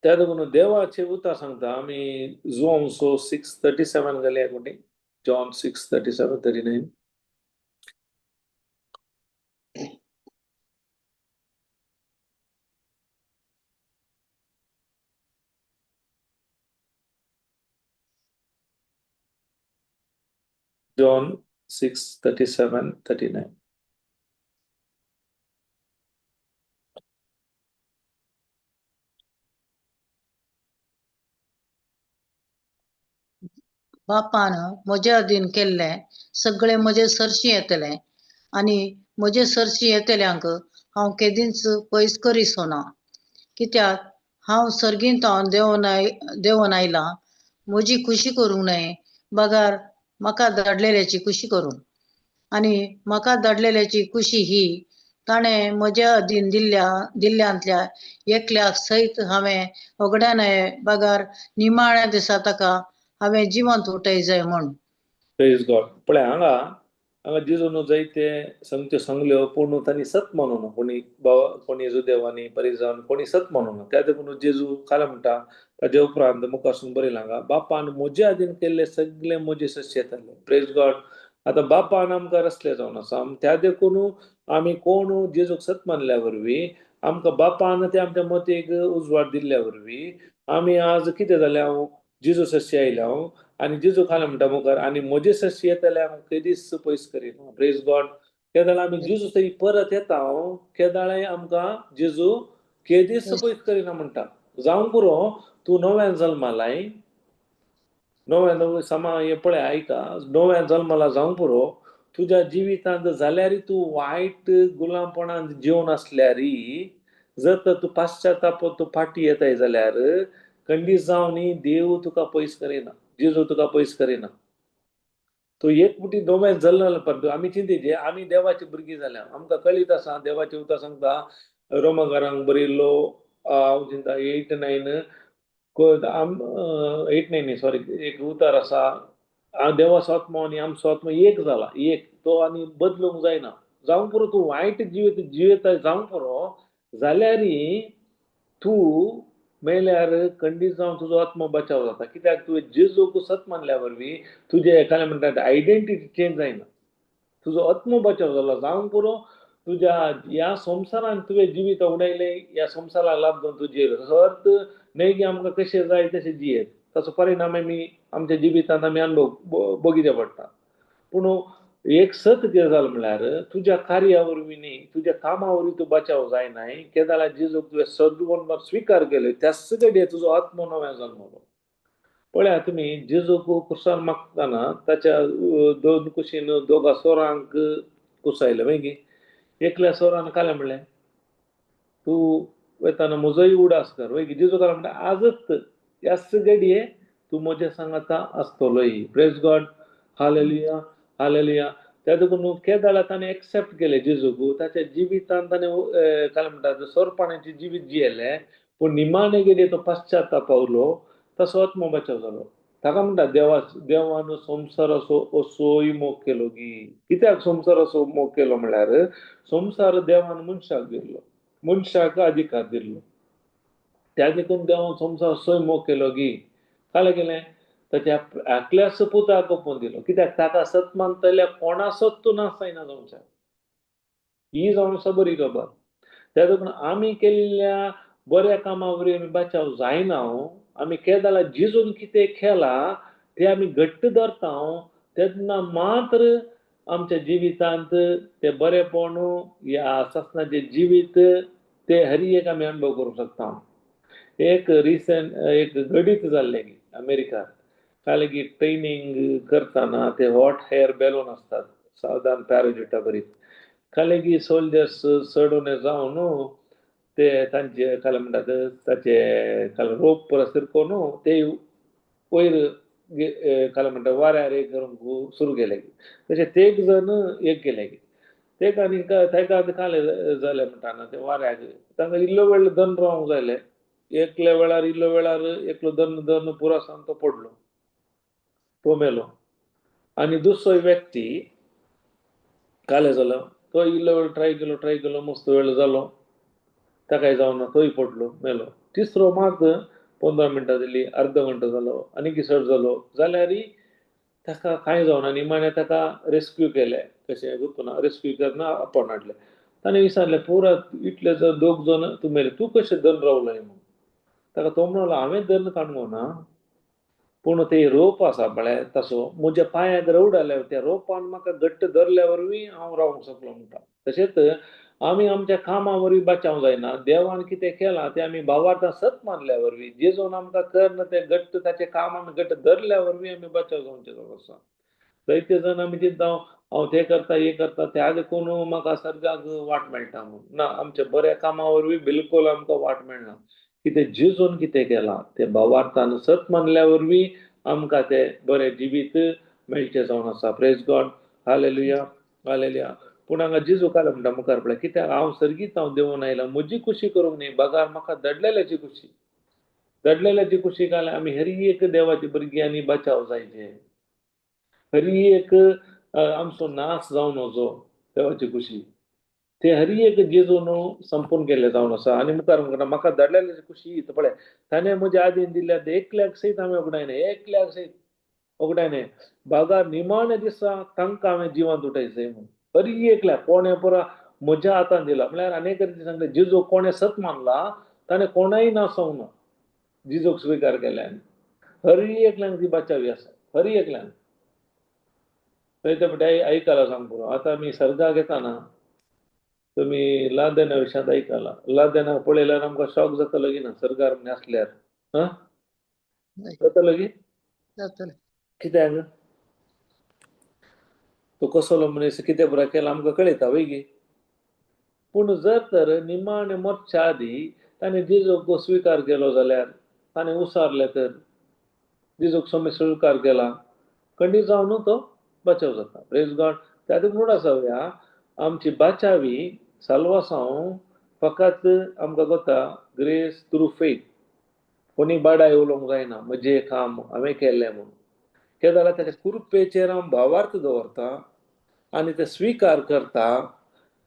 त्या देखून देवाचे उतर सांगता आमी जॉन 6:37 घालया कोणी जॉन 6:37-39 जॉन 6:37-39 बापान म्हजे अधीन केल्ले सगळे म्हजे सरशी येतले आनी म्हजे सरशी येतल्यांक हांव केदींच पयस करीसो ना कित्याक हांव सर्गींत देंवन आयलां म्हजी खुशी करूंक न्हय बगार म्हाका धाडलेल्याची खुशी करूंक आनी म्हाका धाडलेल्याची खुशी ही ताणें म्हज्या अधीन दिल्ल्यांतल्या एकल्याक सयत हांवें वगड्यान बगार निमाळ्या दिसा ताका हांवें जिवंत उठय जाय म्हूण प्रेज गॉड पळय हांगा जिजून जायते संगत्यो सांगल्यो पूण तांणी सत म्हणून कोणी येजूदेवानी परिजान कोणी सत म्हणून त्या देखून जेजू काल म्हणटा ताजे उपरांत मुखारसून बरयलां हांगा बापान म्हजे अधीन केल्ले सगळे म्हजे सश्य येताले प्रेज गॉड आतां बापान आमकां रचले जावन आसा त्या देखून आमी कोण जेजूक सत मानल्या वरवीं आमकां बापान ते आमच्या मतीक उजवाड दिल्ल्या वरवीं आमी आज कितें जाल्या जेजू सश्य आयल्या आनी जेजू खाला म्हणटा मुखार आनी म्हजे सश्य येतले हांव केदीच पयस करिना प्रेज गॉड केदाळ आमी जेजू थंय परत येता केदाळे आमकां जेजू केदीच पयस करिना म्हणटा जावं पुरो तूं नव्यान जल्मालाय हे पळय आयका नव्या जल्माला जावं पुरो तुज्या जिवितांत जाल्यार तूं वायट गुलामपणांत जिवन आसल्यारी जर तर तूं पाश्चाताप तूं फाटी येताय जाल्यार खंडीत जावन देव तुका पयस करिना जेजू तुका पयस करिना तो एक मुठी नव्यान जल्मला पण आमी चिंतेचे आमी देवाची भुरगीं जाल्या आमकां कळीत आसा देवाचे उतर सांगता रोमकारांक बरयल्लो हांव चिंता 8:9 8:9 सॉरी एक उतार आसा देवाचो आत्मो आनी आमचो आत्मो एक जाला एक तो आनी बदलूंक जायना जावं पुरो तूं वायट जियेता जावं पुरो जाल्यार तूं मेल्यार खंडीत जावन तुजो आत्मो बचाव जाता कित्याक तुवें जेजूक सत मानल्या वरवीं तुजें एकालें म्हणटा आयडेंटिटी चेंज जायना तुजो आत्मो बचाव जालो जावं पुरो तुज्या ह्या संवसारांत तुवें जिवीत उडयलें ह्या संवसाराक लाभ जावन तूं जियेलो ताचो अर्थ न्हय की आमकां कशें जाय तशें जियेत ताचो परिणाम आमी आमच्या जिवितांत आमी अनुभव बघिचे पडटा पूण एक सत गजाल म्हळ्यार तुज्या कार्या वरवीं न्ही तुज्या कामा वरवीं तूं बचाव जायनाय केदाळा जेजूक तुवें सद्गुण स्विकार केले त्याच घडये तुजो आत्मो नव्या जल्मलो पळया तुमी जेजूक कुर्सार मागतना ताच्या दोन कुशीन दोगा सोरांक कुसायले मागी एकल्या सोरान कालें म्हणलें तूं वयताना म्हजोय उडास कर वय जेजू काल म्हणटा आजच त्याच घडये तूं म्हज्या सांगाता आसतलोय प्रेज गॉड हालेलुया हालेलुया त्या देखून केदाळा ताणें एक्सेप्ट केलें जेजूक ताच्या जिवितांत ताणें काय म्हणटा सोरपणाचें जिवीत जियेलें पूण निमाणे घडये तो पाश्चाताप पावलो तसो आत्मो बचाव जालो ताका म्हणटा देवान संवसार असोय मोग केलो की कित्याक संवसार असो मोग केलो म्हळ्यार संवसार देवान मनशाक दिल्लो मनशाक अधिकार दिल्लो त्या देखून देवान संवसार असोय मोग केलो की काय केलें ताच्या एकल्याच पुताक ओपून दिलो कित्याक ताका सत मानतल्या कोणासोच तूं नासयना जावच्या ही जावन आसा बरी खबर त्या देखून आमी केल्ल्या बऱ्या कामा वरवीं आमी बचाव जायना आमी केदाळा जिजून कितें केलां तें आमी घट्ट धरता तेन्ना मात्र आमच्या जिवितांत ते बरेपण ह्या ससनाचें जिवीत ते हर एक आमी अनुभव करूंक शकता एक रिसेंट एक घडीत जाल्लें अमेरिका काय की ट्रेनिंग करतना ते हॉट हेअर बॅलून असतात सावधान पॅराजुटा बरीत खालेगी सोल्जर्स चढून जावन ते तांचे काय म्हणतात ताचे रोप परत तिरकोन ते वयर काय म्हणतात वाऱ्यार एक करूंक सुरू केले तशें ते जण एक केले तेका आनी तेका काले जालें म्हणटाना ते वाऱ्याक तांकां इल्लो वेळ दन रावंक जाय एकल्या वेळार इल्लो वेळार एकलो दन पुरो सावन तो पडलो तो मेलो आनी दुसरो व्यक्ती काले जालो तो इल्लो वेळ ट्राय केलो मस्त वेळ जालो ताकाय जावना तोय पडलो मेलो तिसरो मात 15 मिनटां जाली अर्द घंटो जालो आनी किसड जालो जाल्यार ताका कांय जावना निमाणें ताका रेस्क्यू केलें कशें गुर्तना रेस्क्यू करना आपण हाडलें ताणें विचारलें पुरा इतले जर दोग जाण तूं मेले तूं कशें दन रावलोय म्हणून ताका तो म्हणलो हांवें दन काडूंक ना पूण ते रोप आसा पळय तसो म्हज्या पांयाक रवडाले त्या रोपान म्हाका घट्ट धरल्या वरवीं हांव रावंक शकलो म्हणटा तशेंच आमी आमच्या कामा वरवीं बचावंक जायना देवान कितें केलां तें आमी भावार्थान सत मानल्या वरवीं जे जोन आमकां करना तें घट्ट ताचें काम आमी घट्ट धरल्या वरवीं आमी बचाव जावंचे आसा जायते जण आमी चिंता हांव तें करता हें करता ते आजून म्हाका सर्गाक वाट मेळटा म्हणून ना आमच्या बऱ्या कामा वरवीं बिलकुल आमकां वाट मेळना कितें जेजून कितें केलां तें भावार्थान सत मानल्या वरवीं आमकां तें बरें जिवीत मेळचें जावन आसा प्रेज गॉड हालेलुया हालेलुया पूण हांगा जेजू काल म्हणटा मुखार पळय कित्याक हांव सर्गीत हांव देंवन आयला म्हजी खुशी करूंक न्ही बगार म्हाका दडलेल्याची खुशी काल आमी हर एक देवाची भुरगीं आनी बचाव जायचे हरी एक आमचो नाश जावन वचो देवाची खुशी ते हरी एक जेजून संपून गेले जावन आसा आनी मुखार म्हणटा म्हाका दडलेल्याची खुशी पळय ताणें म्हज्या आदीन दिल्या ते एकल्याक सयत हांवें उगडायलें एकल्याक सयत उगडायलें बागा निमाणे दिसा तांकां हांवें जिवंत उठयचें म्हणून हरी एकल्याक कोणें पुरा म्हज्या हातान दिला म्हळ्यार अनेक सांगले जेजू कोणें सत मानला ताणें कोणाय नासोंक ना जेजूक स्विकार केल्यान हरी एकल्यांक ती बचावी आसा हरी एकल्यांक थंय ते आयकला सांग पुरो आतां आमी सर्गाक येताना तुमी लादेना विशयांत आयकला लादेना पळयल्यार आमकां शॉक जातलो की ना सरकार म्हण आसल्यार जातलो की जातलें कित्याक तो कसलो मनीस कितें बरें केलां आमकां कळयता वय पूण जर तर निमाणे मरच्या आदी ताणें जेजूक स्विकार केलो जाल्यार ताणें उसारलें तर जेजूक स्विकार केला खंडीत जावन तो बचाव जाता प्रेज गॉड त्या म्हणून आसा आमची बाचावी साल्वासांव फकत आमकां कोता ग्रेस थ्रू फेथ कोणी बाडाय उलोवंक जायना म्हजें काम हांवें केल्लें म्हणून कितें जाल्यार ताच्या कृपेचेर हांव भावार्थ दवरता आनी ते स्विकार करता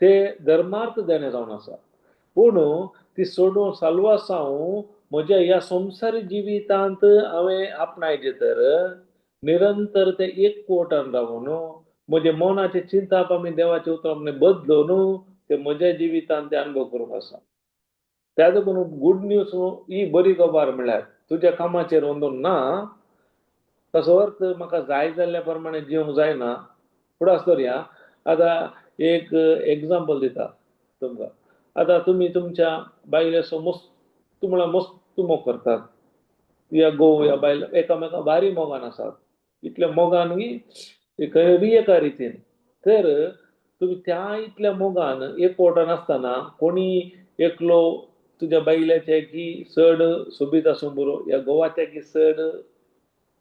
ते धर्मार्थ देणें जावन आसा पूण ती सोडून साल्वासांव म्हज्या ह्या संवसारी जिवितांत हांवें आपणायचें तर निरंतर ते एक कोटान रावून म्हजे मनाचे चिंताप आमी देवाचे उतर बदलून ते म्हज्या जिवितांत ते अनुभव करूंक आसा त्याच लागून गुड न्यूज ही बरी खबर म्हळ्यार तुज्या कामाचेर वंदून ना तसो अर्थ म्हाका जाय जाल्ल्या प्रमाणे जिवंक जायना फुडें आसतल्या आतां एक एग्जाम्पल दिता तुमकां आतां तुमी तुमच्या बायलेचो मस्त म्हळ्यार मस्त मोग करतात या घोव या बायल एकामेका भारी मोगान आसात इतल्या मोगान खरी एका रितीन तर तुम्ही त्या इतल्या मोगान एक पोटान आसतना कोणी एकलो तुज्या बायल्याचे की चड सोबीत आसूं बरो या घोवाच्या की चड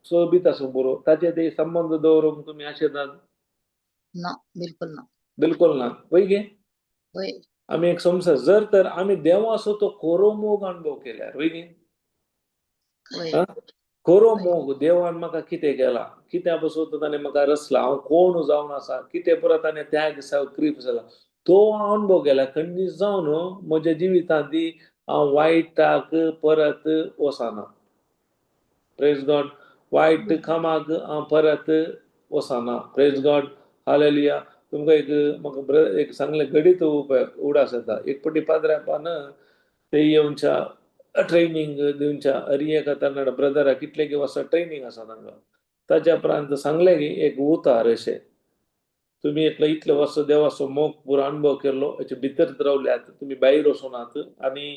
सोबीत आसूं बरो ताचे ते संबंध दवरूंक तुमी आशिल्ल्यात ना बिलकुल ना वय गे वय आमी एक समजा जर तर आमी देवाचो तो खरो मोग अनुभव केल्यार वय गे वय खरो मोग देवान म्हाका कितें केलां कित्या पासून ताणें म्हाका रचला हांव कोण जावन आसा कितें परत ताणें त्याग क्रीप जाला तो हांव अनुभव केला खंडीत जावन म्हज्या जिवितांत हांव वायटाक परत वचना प्रेज गॉड वायट कामाक हांव परत वचना प्रेज गॉड हालेलुया तुमकां म्हाका एक सांगलें गडीत उडास येता एक पटी पाद्र्यापान ते येवच्या ट्रेनिंग दिवच्या हरिये कन्नड ब्रदरा कितले की वर्सां ट्रेनिंग आसा तांकां ताच्या उपरांत सांगलें की एक उतार अशें तुमी इतले वर्स देवाचो मोग पुरो अनुभव केल्लो हेचे भितर रावल्यात तुमी भायर वचूनात आनी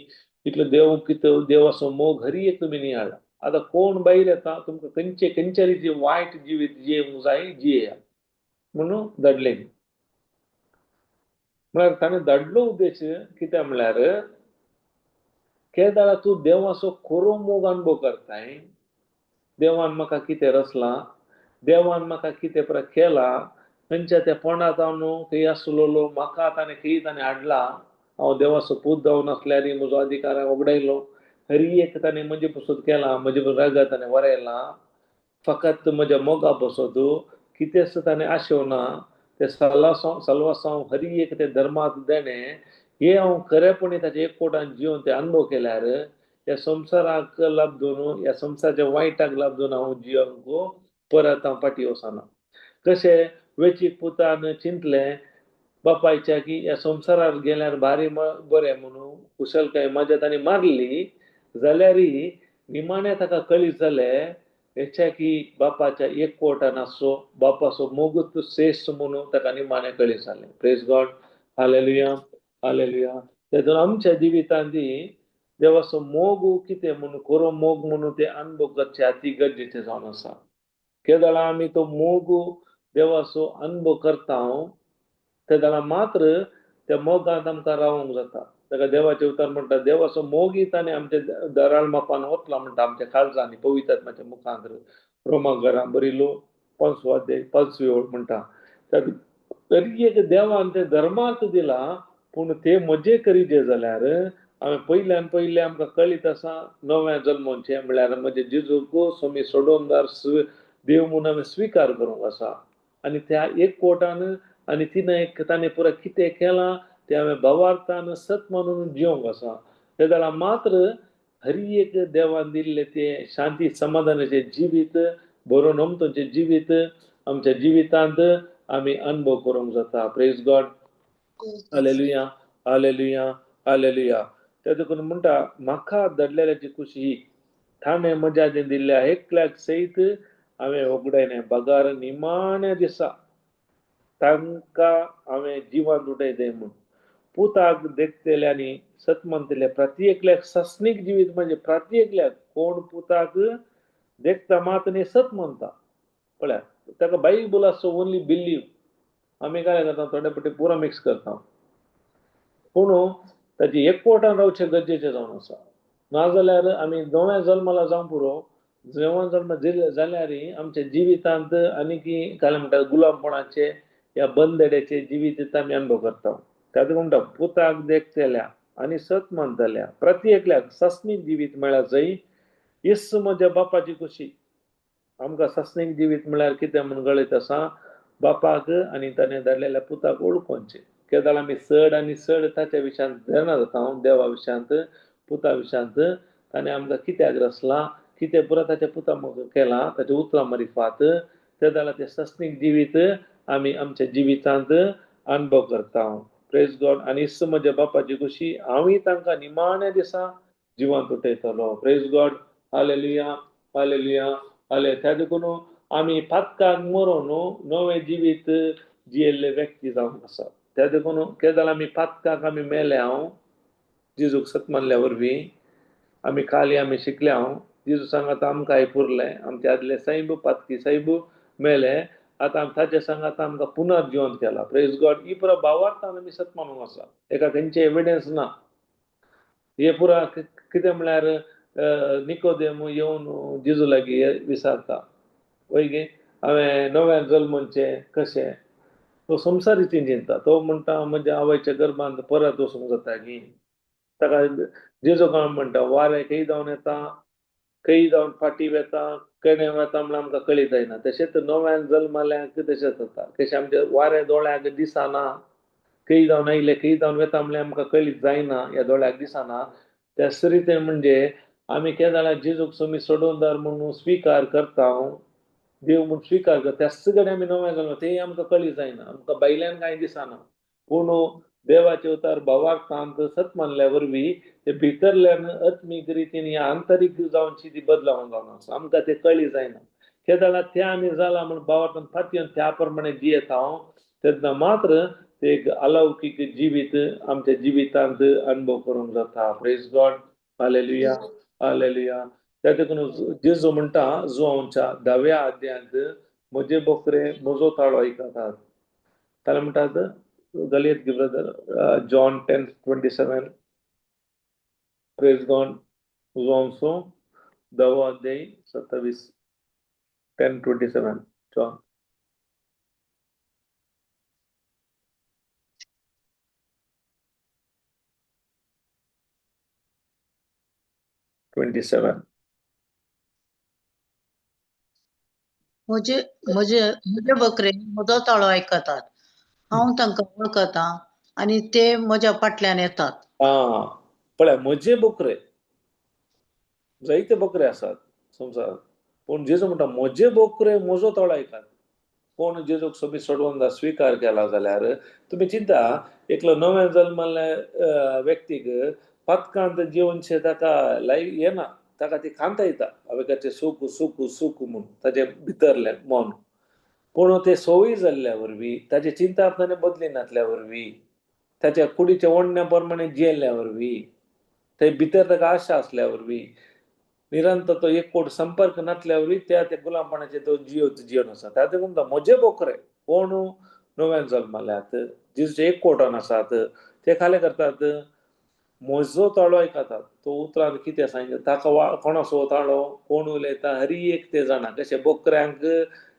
इतलो देवाचो मोग हरी एक तुमी नियाळा आतां कोण भायर येता तुमकां खंयच्या रिती वायट जिवीत जियेवंक जाय जियेया म्हणून धाडलें म्हळ्यार ताणें धाडलो उद्देश कितें म्हळ्यार केदाळा तूं देवाचो खरो मोग अनुभव करताय देवान म्हाका कितें रचलां देवान म्हाका कितें पळय केलां खंयच्या त्या पोंडांत हांव न्हू खंय आसलोलो म्हाका ताणें हाडला हांव देवाचो पूत जावन आसल्यार म्हजो अधिकार हांवें वगडायलो हरी एक ताणें म्हजे पसून केलां म्हजे रागा ताणें वरयलां फकत म्हज्या मोगा बसत कितेंच ताणें आशेवना ते सल्वासांव हरी एक ते धर्मांत देणें हे हांव खरेपणी ताचे एकवटान जिवन ते अनुभव केल्यार या संवसाराक लाभ दोन या संवसाराच्या वायटाक लाभ दोन हांव जियोंक परत हांव फाटी वचना कशें वेचीक पुतान चिंतलें बापायच्या की या संवसारार गेल्यार भारी बरें म्हणून कुशलकाय माझ्या ताणें मारली जाल्यारय निमाणें ताका कळीत जालें हेच्या की बापाच्या एकवटान आसचो बापाचो मोगूच श्रेश्ठ म्हणून ताका निमाणें कळीत जालें प्रेज गॉड हालेलुया हालेलुया तेतून आमच्या जिवितांत देवाचो मोग कितें म्हणून खरो मोग म्हणून ते अनुभव करचे अति गरजेचें जावन आसा केदाळा आमी तो मोग देवाचो अनुभव करता त्या जाल्यार मात्र त्या मोगांत आमकां रावूंक जाता ताका देवाचे उतर म्हणटा देवाचो मोग ताणें आमच्या दराळ मापान वतला म्हणटा आमच्या काळजांनी पवित्र आत्म्याच्या मुखांत रोमा घरां बरिलो 5वी ओळ म्हणटा तरी एक देवान ते धर्मार्थ दिला पूण ते म्हजे करीचे जाल्यार हांवें पयले आमकां कळीत आसा नव्या जल्माचे म्हळ्यार म्हजे जेजूक सोमी सोडोमदार देव म्हणून हांवें स्विकार करूंक आसा आनी त्या एकवटान आनी ताणें पुराय कितें केलां तें हांवें भावार्थान सत म्हणून जिवंक आसा ते जाल्यार मात्र हरी एक देवान दिल्लें तें शांती समाधानाचें जिवीत बरो नमतोचें जिवीत आमच्या जिवितांत आमी अनुभव करूंक जाता praise God hallelujah hallelujah hallelujah त्या देखून म्हणटा म्हाका दडलेल्याची खुशी थाने म्हज्या दिल्ल्या एकल्याक सयत हांवें वगडायलें बगार निमाण्या दिसा तांकां हांवें जिवन उडयलें म्हूण पुताक देखतेल्यांनी सत म्हणटले प्रत्येकल्याक सस्नीक जिवीत म्हणजे प्रत्येकल्याक कोण पुताक देखता मात न्ही सत म्हणटा पळयात ताका बायबल आसो ओन्ली बिलीव आमी काय करता थोडे पटी पुरो मिक्स करता पूण ताची एकवटान रावचें गरजेचें जावन आसा नाजाल्यार आमी नव्या जल्माला जावं पुरो जेवण जल्म जाल्यारय आमच्या जिवितांत आनीकी काय म्हणटा गुलामपणाचे या बंदड्याचे जिवीत आमी अनुभव करता ताका म्हणटा पुताक देखतेल्या आनी सत म्हणटल्या प्रत्येकल्याक सस्नीक जिवीत म्हळ्यार जंय येस म्हज्या बापाची खुशी आमकां सस्नीक जिवीत म्हळ्यार कितें म्हणून गळीत आसा बापाक आनी ताणें धाडलेल्या पुताक ओळखोवचें केदाळ आमी चड आनी चड ताच्या विशयांत जाणा जाता देवा विशयांत पुता विशयांत ताणें आमकां कित्याक रचलां कितें पुरो ताच्या पुता केलां ताच्या उतरां मारिफात ते जाल्यार तें सस्नीक जिवीत आमी आमच्या जिवितांत अनुभव करता प्रेज गॉड आनी म्हज्या बापाची खुशी हांवूय तांकां निमाण्या दिसा जिवन तुटयतलो प्रेज गॉड हालेलुया हालेलुया हाले त्या देखून आमी पातकाक मरून नवें जिवीत जियेल्ले व्यक्ती जावन आसा त्या देखून केदाळ आमी पातकाक आमी मेले हांव जेजूक सत मानल्या वरवीं आमी काली आमी शिकले हांव जेजू सांगात आमकां पुरलें आमचे आदले साहेब पातकी साहेब मेले आतां ताचे सांगात आमकां पुनर्जीवन केलां प्रेज गॉड ही पुरो भावार्थान आमी सत मानूंक आसा एका खंयचे एविडन्स ना हे पुरा कितें म्हळ्यार निकोदेम येवन जेजू लागीं विचारता वय गे हांवें नव्या जल्माचें कशें तो संवसारीची चिंता तो म्हणटा म्हज्या आवयच्या गर्भांत परत वचूंक जाता की ताका जेजू काय म्हणटा वारें खंय जावन येता खंय जावन फाटी वेता केणे वेता म्हळ्यार आमकां कळीत जायना तशेंच नव्यान जल्माल्यांक तशेंच जाता कशें आमचे वारें दोळ्याक दिसना खंय जावन आयले खंय जावन वेता म्हळ्यार आमकां कळीत जायना ह्या दोळ्याक दिसना त्याच रितीन म्हणजे आमी केदाळा जेजूक सोमी सोडोवंदार म्हणून स्विकार करता देव म्हणून स्विकार करता त्याच कडेन आमी नव्या जल्म तें आमकां कळीत जायना आमकां भायल्यान कांय दिसना पूण देवाचे उतार भावार्थांत सत मानल्या वरवीं ते भितरल्यान आत्मीक रितीन या आंतरीक जावनची ती बदलावण जावन आसा आमकां तें कळीत जायना केदाळा तें आमी जाला म्हूण भावार्थान फाटीन त्या प्रमाणे जियेत हांव तेन्ना मात्र ते एक अलौकीक जिवीत आमच्या जिवितांत अनुभव करूंक जाता प्रेज गॉड हालेलुया हालेलुया त्या देखून जेजू म्हणटा जुआंवच्या 10व्या अध्यायांत म्हजे बोकरे म्हजो ताळो आयकतात ताणें म्हणटात घालयत गी ब्रदर जॉन 10:27 प्रेज गॉड उजवांसो 10 अध्याय 27 10:27 जॉन 27 म्हजे म्हजे म्हजे बकरे म्हजो ताळो आयकतात हांव तांकां वळखता आनी ते म्हज्या फाटल्यान येतात पळय म्हजे बकरे जायते बकरे आसात संवसारांत पूण जेजू म्हणटा म्हजे बकरे म्हजो ताळो आयकात कोण जेजूक सोबीत सोडून स्विकार केला जाल्यार तुमी चिंता एकलो नव्या जल्मल्ल्या व्यक्तीक पथकांत जिवनशे ताका लायक येना ताका ती खांता येता हांवें सूख सूख सूख म्हूण ताचे भितरले मन पूण ते सवय जाल्ल्या वरवीं ताची चिंता आपणाने बदली नासल्या वरवीं ताच्या कुडीच्या वडण्या प्रमाणे जियेल्ल्या वरवीं ते भितर ताका आशा असल्या वरवीं निरंतर तो एक कोट संपर्क नासल्या वरवीं त्या गुलामपणाचे तो जीवन आसा त्या देखून म्हणटा म्हजे बोकरे कोण नव्यान जल्मल्यात जिचे एक कोटान आसात ते खाले करतात म्हजो ताळो आयकतात तो उतरांत कितें सांगितलें ताका कोणाचो ताळो कोण उलयता हरी एक ते जाणा कशें बोकऱ्यांक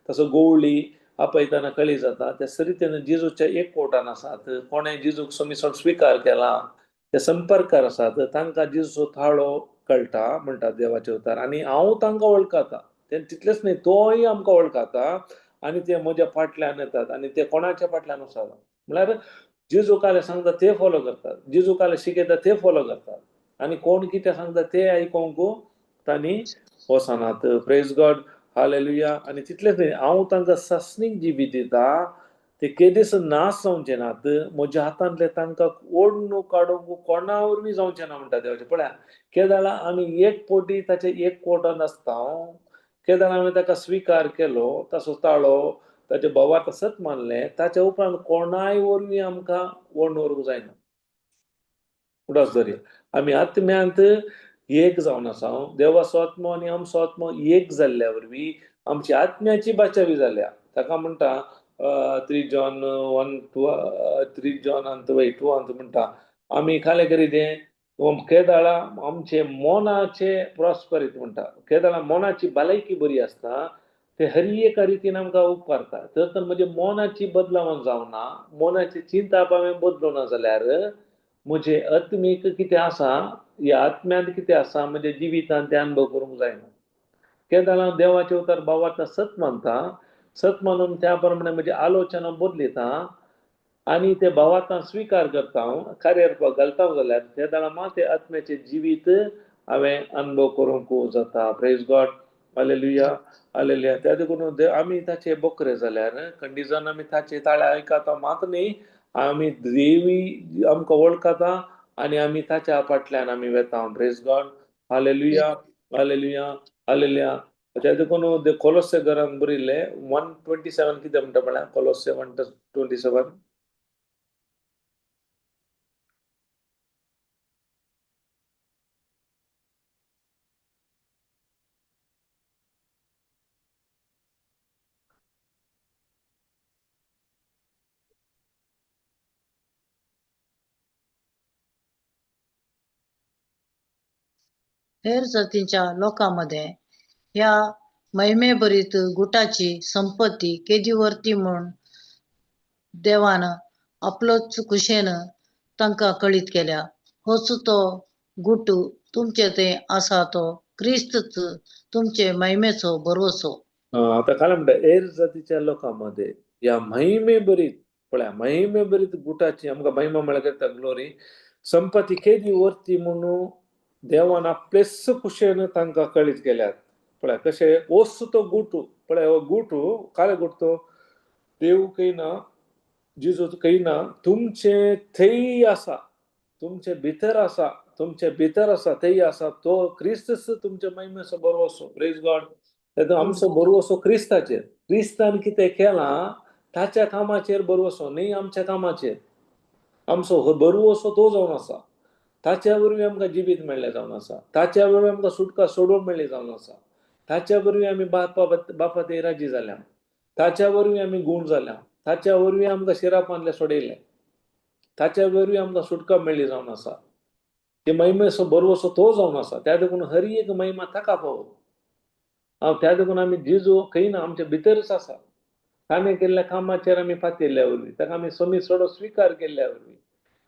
तसो गवळी आपयतना कळी जाता त्या तरेन जेजूच्या एक कोटान आसात कोणें जेजूक समिसण स्विकार केला ते संपर्कार आसात तांकां जेजूचो ताळो कळटा म्हणटा देवाचे उतार आनी हांव तांकां वळखता ते तितलेंच न्ही तोय आमकां वळखता आनी ते म्हज्या फाटल्यान येतात आनी ते कोणाच्या फाटल्यान वचतात म्हळ्यार जेजू काले सांगता ते फॉलो करतात जेजू काले शिकयता ते फॉलो करतात आनी कोण कितें सांगता ते आयकोंक तांणी वचनात प्रेज गॉड हालेलुया आनी तितलेंच न्ही हांव तांकां सस्नीक जिवीत दिता ते केदीस नाश जावचे नात म्हज्या हातांतले तांकां ओडून काडूंक कोणा वरवीं जावचें ना म्हणटा देवाचें पळया केदाळा आमी एक पोटी ताचे एक कोटान आसता केदाळा हांवें ताका स्विकार केलो ताचो ताळो ताचे बोवार तसत मानलें ताच्या उपरांत कोणाय वरवीं आमकां वडून व्हरूंक जायना उडास दर्या आमी आत्म्यांत एक जावन आसा देवाचो आत्मो आनी आमचो आत्मो एक जाल्ल्या वरवीं आमची आत्म्याची बाचावी जाल्या ताका म्हणटा 3 जॉन 3 जॉन 2 म्हणटा आमी खाले करीत केदाळा आमचे मोनाचे प्रॉस्परीत म्हणटा केदाळा मोनाची भलायकी बरी आसता ते हर एका रितीन आमकां उपकारता तर म्हणजे मोनाची बदलावण जावना मोनाची चिंता हांवें बदलो ना जाल्यार म्हजे आत्मीक कितें आसा ह्या आत्म्यांत कितें आसा म्हणजे जिवितांत ते अनुभव करूंक जायना केदाळा देवाचे उतार भावार्थ सत मानता सत मानून त्या प्रमाणे म्हणजे आलोचना बदलिता आनी ते भावार्थ स्विकार करता कार्य घालता जाल्यार केदाळा ते आत्म्याचे जिवीत हांवें अनुभव करूंक जाता प्रेज गॉड हालेलुया हालेलुया त्या देखून आमी ताचे बोकरे जाल्यार खंडीजन आमी ताचे ताळे आयकता मात न्ही आमी देवी आमकां वळखता आनी आमी ताच्या फाटल्यान आमी वेता praise God hallelujah hallelujah hallelujah त्या देखून कोलोसे घरांत बरयल्ले 1:27 कितें म्हणटा म्हळ्यार कोलोसे 1:27 हेर जातीच्या लोकांमध्ये ह्या महिमेभरीत गुटाची संपत्ती केदीवरती म्हूण देवान आपलोच कुशेन तांकां कळीत केल्या होच तो गुट तुमचे ते आसा तो क्रिस्तच तुमचे महिमेचो बरवसो आता काय म्हणटा एर जातीच्या लोकांमध्ये या महिमे बरीत पळया महिमे बरीत गुटाची आमकां महिमा म्हळ्यार करता ग्लोरी संपत्ती केदी वरती म्हणून देवान आपलेच कुशेन तांकां कळीत केल्यात पळया कशें ओस तो गुट पळया हो गुट काले गुट तो देव कयना जेजू कयना तुमचे थंय आसा तुमचे भितर आसा तुमचे भितर आसा थंय आसा तो क्रिस्तच तुमच्या महिमेचो बरवसो प्रेज गॉड तेदो आमचो बरवसो क्रिस्ताचेर क्रिस्तान कितें केलां ताच्या कामाचेर बरवसो न्ही आमच्या कामाचेर आमचो बरवसो तो जावन आसा ताच्या वरवीं आमकां जिवीत मेळ्ळें जावन आसा ताच्या वरवीं आमकां सुटका सोडून मेळ्ळी जावन आसा ताच्या वरवीं आमी बापा ते राजी जाल्या ताच्या वरवीं आमी गूण जाल्या ताच्या वरवीं आमकां शिरापांतले सोडयले ताच्या वरवीं आमकां सुटका मेळ्ळी जावन आसा. ते महिमेचो बरवसो तो जावन आसा. त्या देखून हर एक महिमा ताका पावो. त्या देखून आमी जेजू खंय ना आमच्या भितरच आसा. ताणें केल्ल्या कामाचेर आमी पातयल्ल्या वरवीं, ताका आमी समी सडो स्विकार केल्ल्या वरवीं,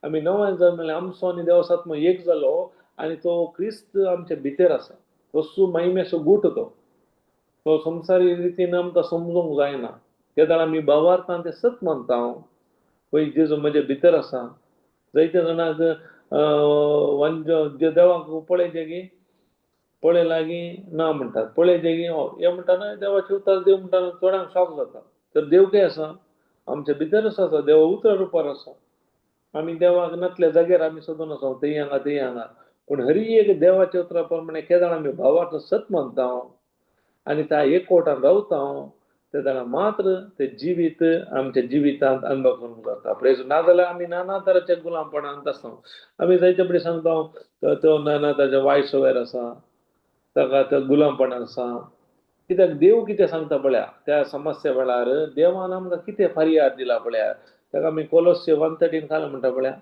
आमी नवें जल्मले, आमचो आनी देवासात्म एक जालो आनी तो क्रिस्त आमच्या भितर आसा. तो महिमेचो गूट तो संवसारी रितीन आमकां समजूंक जायना. केदार आमी भावार्थान तें सत मानता हांव. पळय जेजू म्हजे भितर आसा. जायत्या जाणांक जे देवाक पळयचे की पळय लागीं ना म्हणटात, पळयचे की हे म्हणटाना देवाचे उतर देव म्हणटाना चोडांक शॉक जाता. तर देव खंय आसा? आमच्या भितरच आसा. देव उतर रुपार आसा. आमी देवाक नसल्या जाग्यार आमी सोदून आसा थंय हांगा. पूण हर एक देवाच्या उतरा प्रमाणे केदार आमी भावार्थ सत मानता हांव आनी त्या एकवटान रावता हांव. ते जाणा मात्र ते जिवीत आमच्या जिवितांत अनुभव करूंक जाता. प्रेज नाजाल्यार आमी नाना तरांच्या गुलामपणांत आसा. आमी जायते बडी सांगता तो नाना ताच्या वायट सवयर आसा, ताका तो गुलामपणान आसा. कित्याक देव कितें सांगता पळया त्या समस्या वेळार देवान आमकां कितें फरियाद दिला पळया. ताका आमी कोलोसे 1:13 घाल म्हणटा पळया.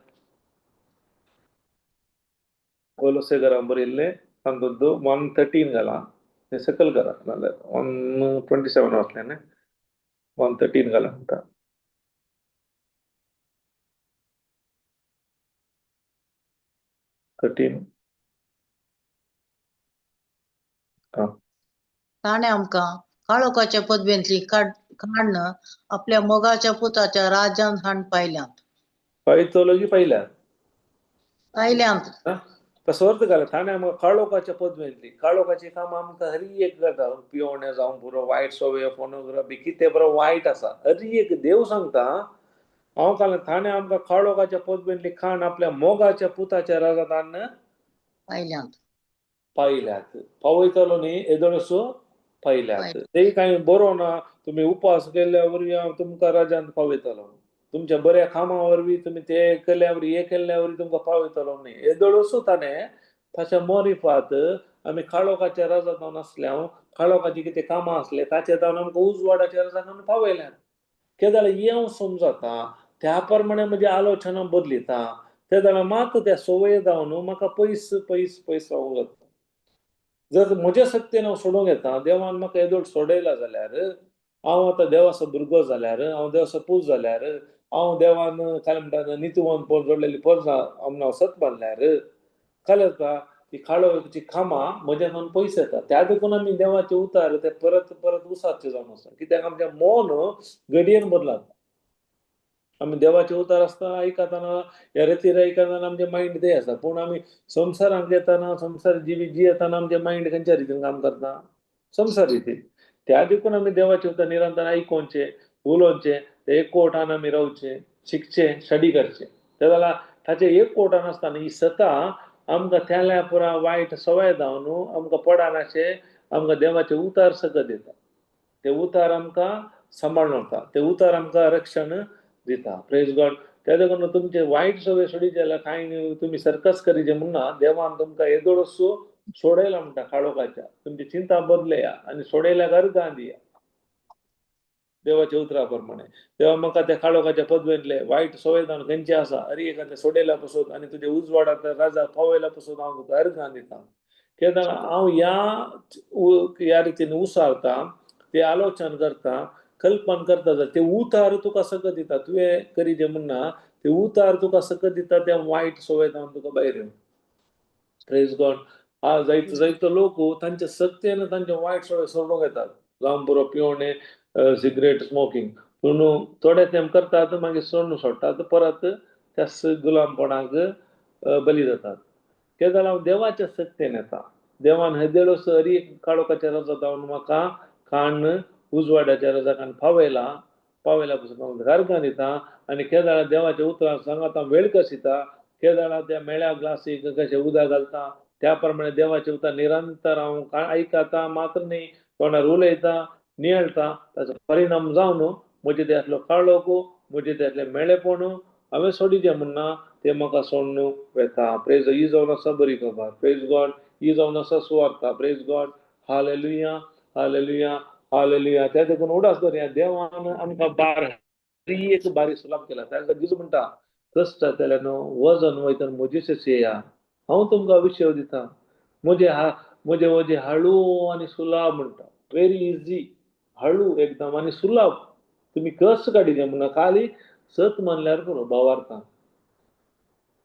कोलोसे घरा बरयल्लें सांगतो 1:13 घाला. ते सकल करा नाजाल्यार 1:27 वाचलें न्ही. 1:13 घाला म्हणटा. ताणें आमकां काळोखाच्या पदवेंतली काडून आपल्या मोगाच्या पुताच्या राज्यांत हाडून पायतलो की पायल्यात पायल्यांत कसो अर्थ घाला. ताणें आमकां काळोखाच्या पदवेंतली काळोखाची कामां आमकां हर एक करता. पिवणें जावं पुरो वायट सवय फोनोग्राफी कितें बरो वायट आसा हर एक देव सांगता हांव काल ताणें आमकां काळोखाच्या पदवेंतली खाण आपल्या मोगाच्या पुताच्या राजांत हाडून पायल्यात. पावयतलो न्ही येदोळसो पायल्यात. तेय कांय बरो ना. तुमी उपास केल्ल्या वरवीं हांव तुमकां राजांत पावयतलो. तुमच्या बऱ्या कामां वरवीं तुमी ते केल्ल्या वरवीं हे केल्ल्या वरवीं तुमकां पावयतलो न्ही. येदोळसो ताणें ताच्या मोरिफात आमी काळोखाच्या राजांत जावन आसल्यार काळोखाची कितें कामां आसले ताचे जावन आमकां उजवाडाच्या राजांत पावयल्यात. केदार येवं समजता त्या प्रमाणे म्हजी आलोचना बदलिता. ते जाणां मात त्या सवय जावन म्हाका पयस रावूंक जाता. जर म्हजे सत्तेन हांव सोडूंक येता देवान म्हाका येदोळ सोडयला जाल्यार हांव आतां देवाचो भुरगो जाल्यार हांव देवाचो पूत जाल्यार हांव देवान काय म्हणटा नितीवंत जोडलेली पर्सां हांव सत बांदल्यार काय जाता ती काळोखाची कामां म्हज्यान पयस येता. त्या देखून आमी देवाचे उतार ते परत उसारचे जावन आसा. कित्याक आमचें मन घडयेन बदलाता. आमी देवाचे उतार आसता आयकतना ह्या रितीर आयकतना आमचें मायंड ते आसा. पूण आमी संवसारांत येतना संवसार जियेतना आमचें मायंड खंयच्या रितीन काम करता? संवसार रितीन. त्या देखून आमी देवाचे उतार निरंतर आयकोवचें, उलोवचें, ते एकवटान आमी रावचें, शिकचें, स्टडी करचें. ते जाल्यार ताचें एकवटान आसतना ही सता आमकां त्याल्या पुरा वायट सवय जावन आमकां पडनाशे आमकां देवाचे उतार सकत दिता. ते उतार आमकां सांबाळून उरता. ते उतार आमकां रक्षण दिता. Praise God. त्या देखून तुमचे वायट सवय सोडीचे जाल्यार कांय तुमी सर्कस करीचे म्हणना. देवान तुमकां येदोळसो सोडयला म्हणटा काळोखाच्या. तुमची चिंता बदलया आनी सोडयल्याक अर्गां दिया. देवाच्या उतरा प्रमाणे देवा म्हाका त्या काळोखाच्या पदवेंतले वायट सवय जावन खंयचे आसा हर एकाचे सोडयल्या पासून आनी तुजे उजवाडांत राजा पावयल्या पासून हांव तुका अर्गां दिता. केदार हांव ह्या रितीन उसारता ते आलोचन करता कल्पन करता जाल्यार ते उतार तुका सकत दिता. तुवें करीचे म्हणना ते उतार तुका सकत दिता त्या वायट सवय जावन तुका भायर येवन. Praise God. जायतो लोक तांच्या सक्तेन तांचे वायट सवय सोडूंक येतात. जावं पुरो पिवणें सिगरेट स्मोकिंग. पूण थोडे तेंप करतात मागीर सोडटात परत त्या गुलामपणाक बली जातात. ते जाल्यार हांव देवाच्या सक्तेन येता. देवान हेदेळस हर एक काळोखाच्या राजा जावन म्हाका खाण उजवाडाच्या राजाक पावयला पासून हांव अर्गां दिता आनी केदार देवाच्या उतरां सांगात हांव वेळ कसिता. केदार त्या मेळ्या ग्लासीक कशें उदक घालता त्या प्रमाणे देवाचे उतार निरंतर हांव आयकता मात्र न्ही तोंडार उलयता नियळटा. ताचो परिणाम जावन म्हजे त्यातलो काळोख म्हजे त्यातले मेळेपण हांवें सोडिचें म्हणना ते म्हाका सोडून वेता. प्रेज ही जावन आसा बरी खबर. Praise God. ही जावन आसा सुवार्ता. Praise God. Hallelujah hallelujah hallelujah. त्या देखून उडास धरया देवान आमकां एक बारी सुलाम केला. ताका जेजू म्हणटा कष्ट जातले न्हू वजन वयता म्हजेच येया हांव तुमकां विषय दिता म्हजे वजे हळू आणि सुलाभ म्हणटा व्हेरी इझी हळू एकदम आणि सुलाभ तुम्ही कष्ट काडिचे म्हणून खाली सत म्हणल्यार पुरो भावार्थान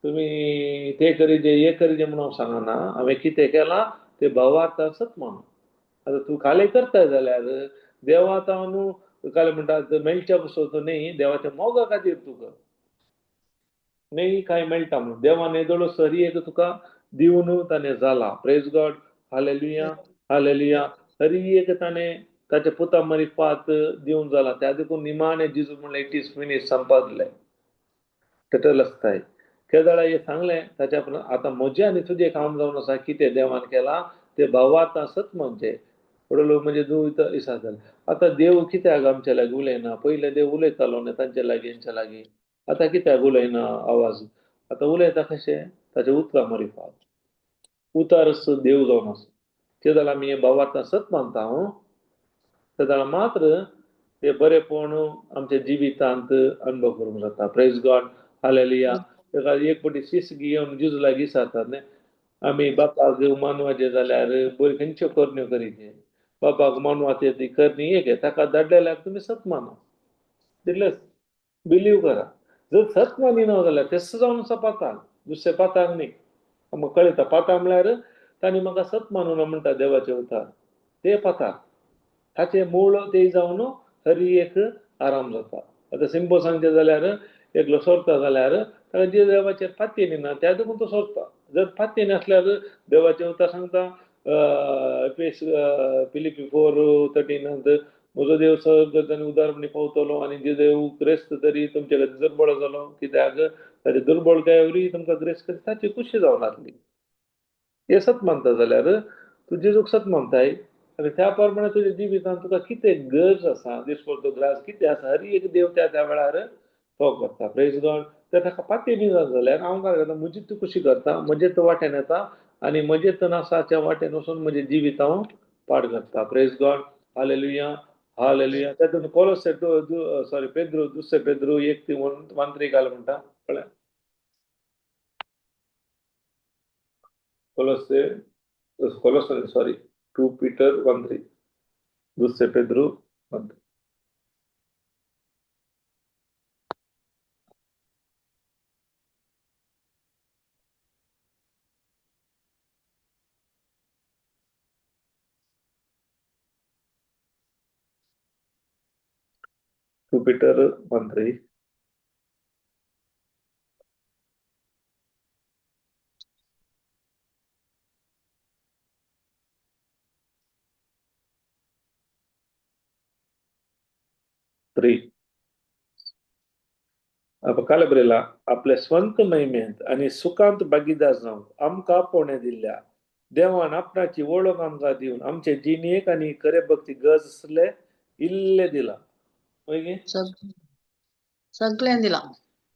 तुम्ही ते करीजे हे करीजे म्हणून सांगना हांवें कितें केलां ते भावार्थान सत म्हणून आता तू खाली करताय जाल्यार देवा आतां न्हू काले म्हणटा मेळच्या बसोवचो न्ही देवाच्या मोगा खातीर तुका न्ही काय मेळटा म्हणून देवान येदोळो सरी एक तुका दिवन ताणें जाला प्रेज गॉड हालेलुया हालेलुया सरी एक ताणें ताच्या पुता मार्फत दिवन जाला त्या देखून निमाणे जिजू म्हणलें इट इज फिनिश संपादलें तेटलस्ताय केदाळा हे सांगलें ताच्या आतां म्हजें आनी तुजें काम जावन आसा कितें देवान केलां ते भावार्थ आसत म्हणजे थोडे लोक म्हणजे तूं दिसा जाले आतां देव कित्याक आमचे लागीं उलयना पयले देव उलयतालो न्ही तांचे लागीं हेंच्या लागीं आतां कित्याक उलयना आवाज आतां उलयता कशें ताच्या उतरां मार्फत उतारस देव जावन आसा ते जाल्यार आमी हे भावार्थ सत मानता तेदाळ मात्र ते बरेपण आमच्या जिवितांत अनुभव करूंक जाता प्रेज गॉड हालेलुया तेका एक फावटी शिस्त घेवन जिजू लागीं विचारतात न्ही आमी बापाक मानवाचे जाल्यार बऱ्यो खंयच्यो करण्यो करीचे बापाक मानवाचे ती करणी एक ताका धाडलेल्यार तुमी सत माना तितलेंच बिलीव करा जर सत मानिना जाल्यार तेस जावन आसा पाताळ दुसरें पाताळ न्ही आमकां कळटा पाताळ म्हळ्यार तांणी म्हाका सत मानूना म्हणटा देवाचे उतार ते पाताळ ताचे मूळ ते जावन हरी एक आराम जाता आतां सिंपल सांगचें जाल्यार एकलो सोरता जाल्यार ताका जे देवाचेर फातीं ना त्या देखून तो सोरता जर फातीं नासल्यार देवाचे उतार सांगता फिलिपी 4:13 म्हजो देव सगळ्यां उदारपणी पावतलो आनी जे देव ग्रेस्त तरी तुमचे खातीर दुर्बळ जालो कित्याक ताचे दुर्बळकाये वरी तुमकां ग्रेस्त करी ताची खुशी जावन आसली हे सत मानता जाल्यार तूं जेजूक सत मानताय आनी त्या प्रमाणे तुज्या जिवितांत तुका कितें गरज आसा दिसपडटो ग्रास कितें आसा हर एक देव त्या वेळार तो करता प्रेज गॉड तर ताका पाती न्ही जाल्यार हांव काय करता म्हजी तूं कशी करता म्हजेच वाटेन येता आनी म्हजेच नासाच्या वाटेन वचून म्हजें जिवीत हांव पाड करता प्रेज गॉड हालेलुया हालेलुया तातूंत कोलोसे सॉरी पेद्रू दुसरे पेद्रू 1:13 घाल म्हणटा कळ्ळें कोलोसे सॉरी 2 Peter 1:3 दुसरे पेद्रू 1:3 2 Peter 1:3 काल बरयला आपल्या स्ವಂತ महिमेंत आनी सुखांत भागीदार जावंक आमकां पोणे दिल्ल्या देवान आपणाची वळख आमकां दिवन आमचे जिणेक आनी खरे भक्ती गरज आसले इल्ले दिला पळय सगळ्यांक दिला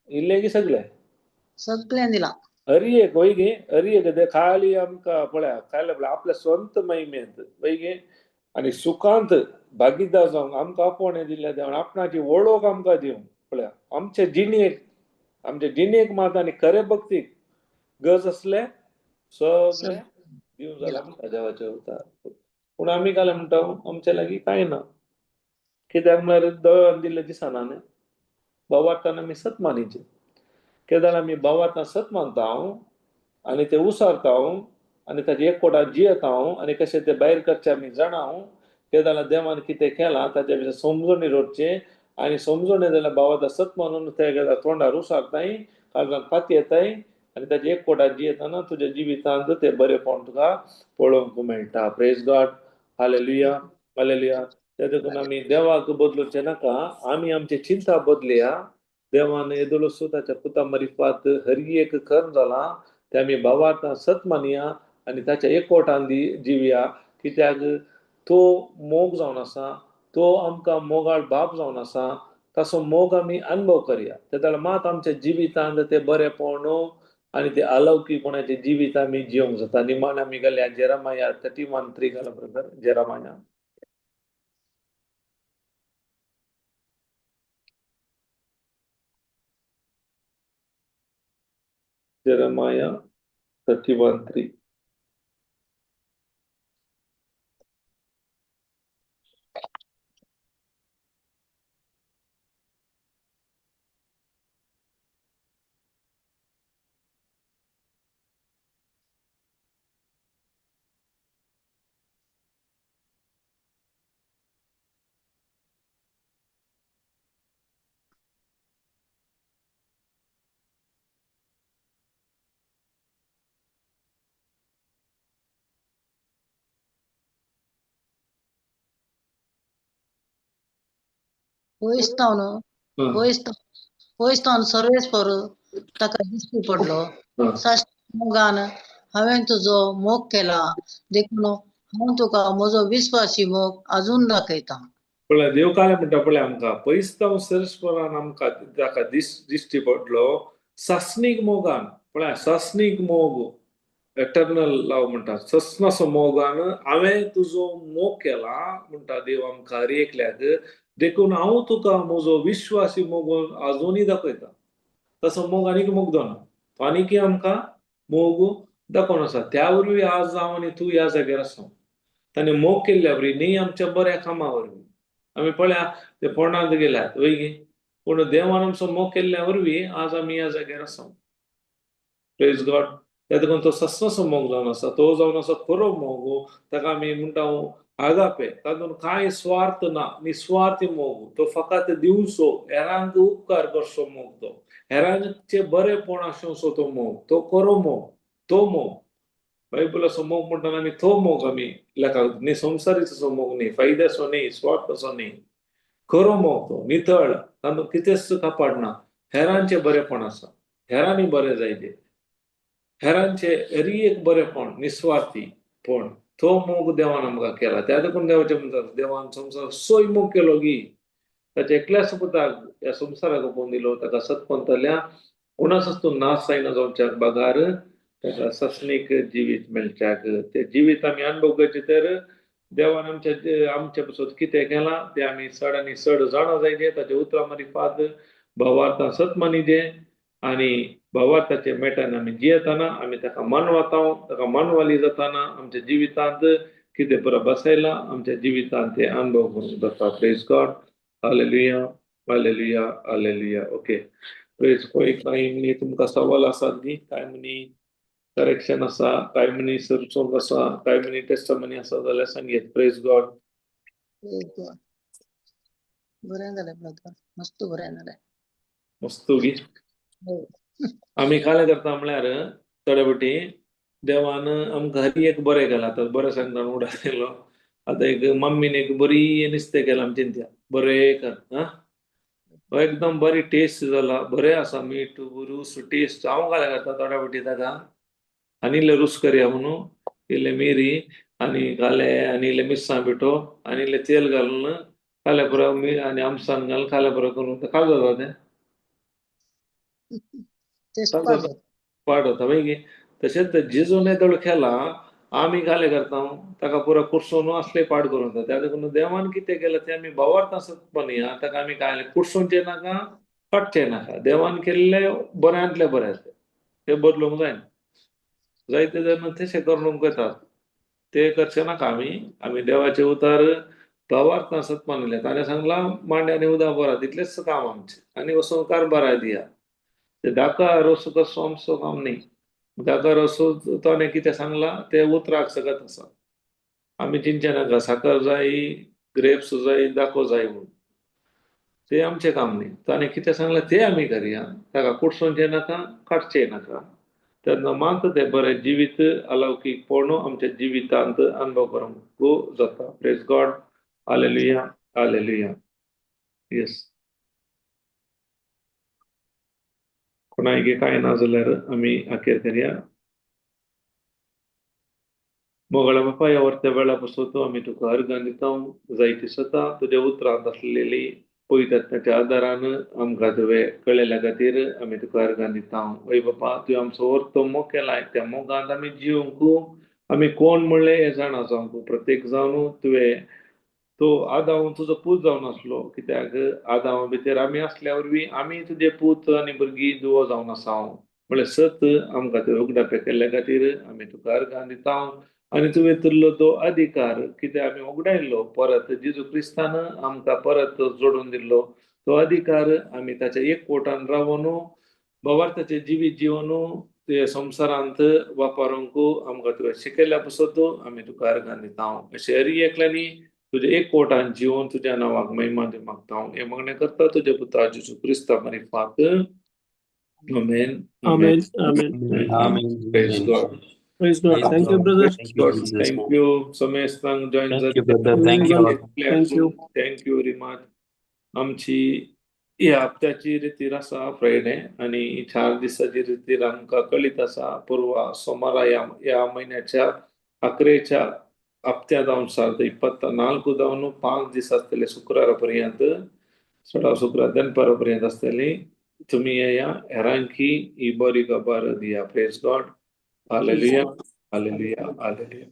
इल्ले की सगळ्यांक दिला हरी एक वय गे हरी एक ते खाली आमकां पळया खायला आपल्या स्ವಂತ महिमेंत वय गे आनी सुखांत भागीदार जावंक आमकां आपोवणें दिल्ल्या देवान आपणाची वळख आमकां दिवन पळया आमच्या जिणेक मात आनी खरे भक्तीक गरज असले सगळे दिवन जाला म्हणटा देवाचे उतार पूण आमी काले म्हणटा आमच्या लागीं कांय ना कित्याक म्हळ्यार दळण दिल्ले दिसना न्ही भावार्थान आमी सत मानिचे केदार आमी भावार्थान सत मानता आनी ते उसारता आनी ताचे एक कोटात जियेता आनी कशें ते भायर करचे आमी जाणा केदार देवान कितें केलां ताचे विशीं समजून रोडचे आनी समजून जाल्यार भावार्थान सत मानून ते तोंडार उसारताय काळजांत पाती येताय आनी ताचे एक कोटात जियेतना तुज्या जिवितांत ते बरेपण तुका पळोवंक मेळटा प्रेज गॉड हालेलुया हालेलुया त्या देखून आमी देवाक बदलुचे नाका आमी आमची चिंता बदलया देवान येदोळो ताच्या पुता मार्फत हरी एक कर्म जाला ते आमी भावार्थान सत मानया आनी ताच्या एकवटान जिवया कित्याक तो मोग जावन आसा तो आमकां मोगाळ बाप जावन आसा तसो मोग आमी अनुभव करया तेदाळ मात आमच्या जिवितांत ते बरेपण आनी ते अलौकीकपणाचे जिवीत आमी जिवंक जाता निमाण आमी गेल्या जेरमाया 31:3 घाला ब्रदर जेरमाया Jeremiah 31:3. वयस्तावन हा, वयस्तावन सर्वेस्पर ताका दिश्टी पडलो हा. साश्टी मोगान हांवें तुजो मोग केला देखून हांव तुका म्हजो विस्वासी मोग अजून दाखयता. पळय देव काय म्हणटा पळय आमकां पयसतांव सरस्परान आमकां ताका दिश्टी पडलो सासणीक मोगान. पळय सासणीक मोग एटर्नल लव म्हणटा सस्नसो मोगान हांवें तुजो मोग केला म्हणटा देव आमकां हर एकल्याक देखून हांव तुका म्हजो विश्वासी मोग अजुनूय दाखयता. तसो मोग आनीक मोग दोना तो आनीक आमकां मोग दाखोवन आसा. त्या वरवीं आज हांव आनी तूं ह्या जाग्यार आसा. ताणें मोग केल्ल्या वरवीं न्ही आमच्या बऱ्या कामा वरवीं आमी पळया ते पोंडांत गेल्यात वय पूण देवान आमचो मोग केल्ल्या वरवीं आज आमी ह्या जाग्यार आसा. Praise God. त्या देखून तो सस्नसो मोग जावन आसा. तो जावन आसा खरो मोग. ताका आमी म्हणटा आगापे तातूंत कांय स्वार्थ ना निस्वार्थी मोग. तो फकत दिवचो हेरांक उपकार करचो मोग. तो हेरांचे बरेपण आसोवचो तो मोग. तो खरो मोग. तो मोग बायबल असो मोग म्हणटाना आमी तो मोग आमी लेखाक न्ही संवसारीचो मोग न्ही फायद्याचो न्ही स्वार्थाचो न्ही खरो मोग तो नितळ तातूंत कितेंच कापाडना. हेरांचे बरेपण आसा. हेरांनी बरें जायते हेरांचे एक बरेपण निस्वार्थी पण तो मोग देवान आमकां केला. त्या देखून देवाचे म्हणटात देवान संवसार सोय मोग केलो गी ताचे एकल्याच पुताक ह्या संवसाराक ओपोवन दिलो ताका सतपंतल्या कोणाचो नाश जायना जावच्याक बागार ताका सस्नीक जिवीत मेळच्याक. ते जिवीत आमी अनुभवचे तर देवान आमचे पासून कितें केलां ते आमी चड आनी चड जाणा जायचे. ताचे उतरां मारिफात भावार्थां सत मानिजे आनी भावार्थाचे मेटान आमी जियेतना आमी ताका मानवता ताका मानवाली जाताना आमच्या जिवितांत कितें बरं बसयलां आमच्या जिवितांत ते अनुभव करूंक जाता. Praise God. Hallelujah hallelujah hallelujah. Okay praise. कांय म्हणी तुमकां सवाल आसात न्ही कांय म्हणी करेक्शन आसा कांय म्हणी सरसोंग आसा कांय म्हणी टेस्टमनी आसा जाल्यार सांगेत. Praise God. बरें जालें ब्रदर मस्त बरें जालें. मस्त गी. आमी काय करता म्हळ्यार थोडे फावटी देवान आमकां हरी एक बरें केलां. आतां बरें सांगता उडा केलो. आतां एक मम्मीन एक बरी नुस्तें केलां आमच्या त्या बरें कर एकदम बरी टेस्ट जाला बरें आसा मीठ रूस टेस्ट हांव काय करता थोड्या फावटी ताका आनी इल्लें रूस करया म्हणून इल्लें मिरी आनी घालें आनी इल्लें मिरसां पिठो आनी इल्लें तेल घालून खाल्या पुरो आनी आमसाण घालून खाल्या पुरो करून काय जाता तें पाड होता मागीर तशेंच जेजून येदोळ केला आमी काय करता ताका पुरो कुडसून असले पाड करून येता. त्या देखून देवान कितें केलें तें आमी भावार्थ आसत म्हणया ताका आमी काय कुडसूंचें नाका काडचें नाका. देवान केल्लें बऱ्यांतलें बरें तें बदलूंक जायना. जायते जाण तशें करूंक येतात ते करचे नाका. आमी देवाचे उतार भावार्थ आसत मानले. ताणें सांगलां मांड्यानी उदक भरा तितलेंच काम आमचें आनी वचून कारबारा दिया. ते दाका रोस करचो आमचो काम न्ही. दाका रोसो ताणें कितें सांगलां ते उतराक सगत आसा. आमी चिंतचे नाका साकर जाय ग्रेप्स जाय दाको जाय म्हणून ते आमचें काम न्ही. ताणें कितें सांगलां तें आमी करया. ताका कुडसूंचें नाका काडचें नाका. तेन्ना मात तें बरें जिवीत अलौकीकपण आमच्या जिवितांत अनुभव करूंक जाता. Praise God. Hallelujah hallelujah. Yes. कोणागे काय ना जाल्यार आमी आखेर करया. मोगळा बापा ह्या वर्त्या वेळा पासून आमी तुका अर्गां दिता. जायती सतां तुज्या उतरांत आसलेली पवित्रात्म्याच्या आदारान आमकां तुवें कळयल्या खातीर आमी तुका अर्गां दिता. वय बापा तुवें आमचो वर्तो मोग केलाय त्या मोगांत आमी जिवंक आमी कोण म्हणलें हें जाणा जावंक प्रत्येक जावन तुवें तो आदाव तुजो पूत जावन आसलो कित्याक आदावा भितर आमी आसल्या वरवीं आमी तुजे पूत आनी भुरगीं दुओ जावन आसा. म्हळ्यार सत आमकां ते उगडापे केल्ल्या खातीर आमी तुका अर्गां दिता आनी तुवें दिल्लो तो अधिकार कितें आमी उगडायल्लो परत जेजू क्रिस्तान आमकां परत जोडून दिल्लो तो अधिकार आमी ताच्या एकवटान रावून भवार्थाचें जिवीत जिवन ते संवसारांत वापरूंक आमकां तुवें शिकयल्या पासत आमी तुका अर्गां दिता अशें हर एकल्यांनी तुजे एकवटान जिवन तुज्या नांवाक महिमा दी मागता हे मागणें करता तुजे पुत्रा जेजू Crysta मरिफात Amen. Amen. Amen. Amen. Praise God. Praise God. Praise Thank you, God. brother. Thank you, God, Jesus. thank you. Samestang join Thank you, brother. Thank you. Thank you. Thank you very much. आमची ह्या हप्त्याची रितीर आसा Friday आणि 4 दिसाची रितीर आमकां कळीत आसा पूर्वा सोमारा ह्या म्हयन्याच्या 11च्या हप्त्या जावन सार 24 जावन 5 दीस आसतले शुक्रारा पर्यंत शुक्रार दनपारा पर्यंत आसतली तुम्ही या हेरांकी ही बरी खबर दिया praise God hallelujah hallelujah hallelujah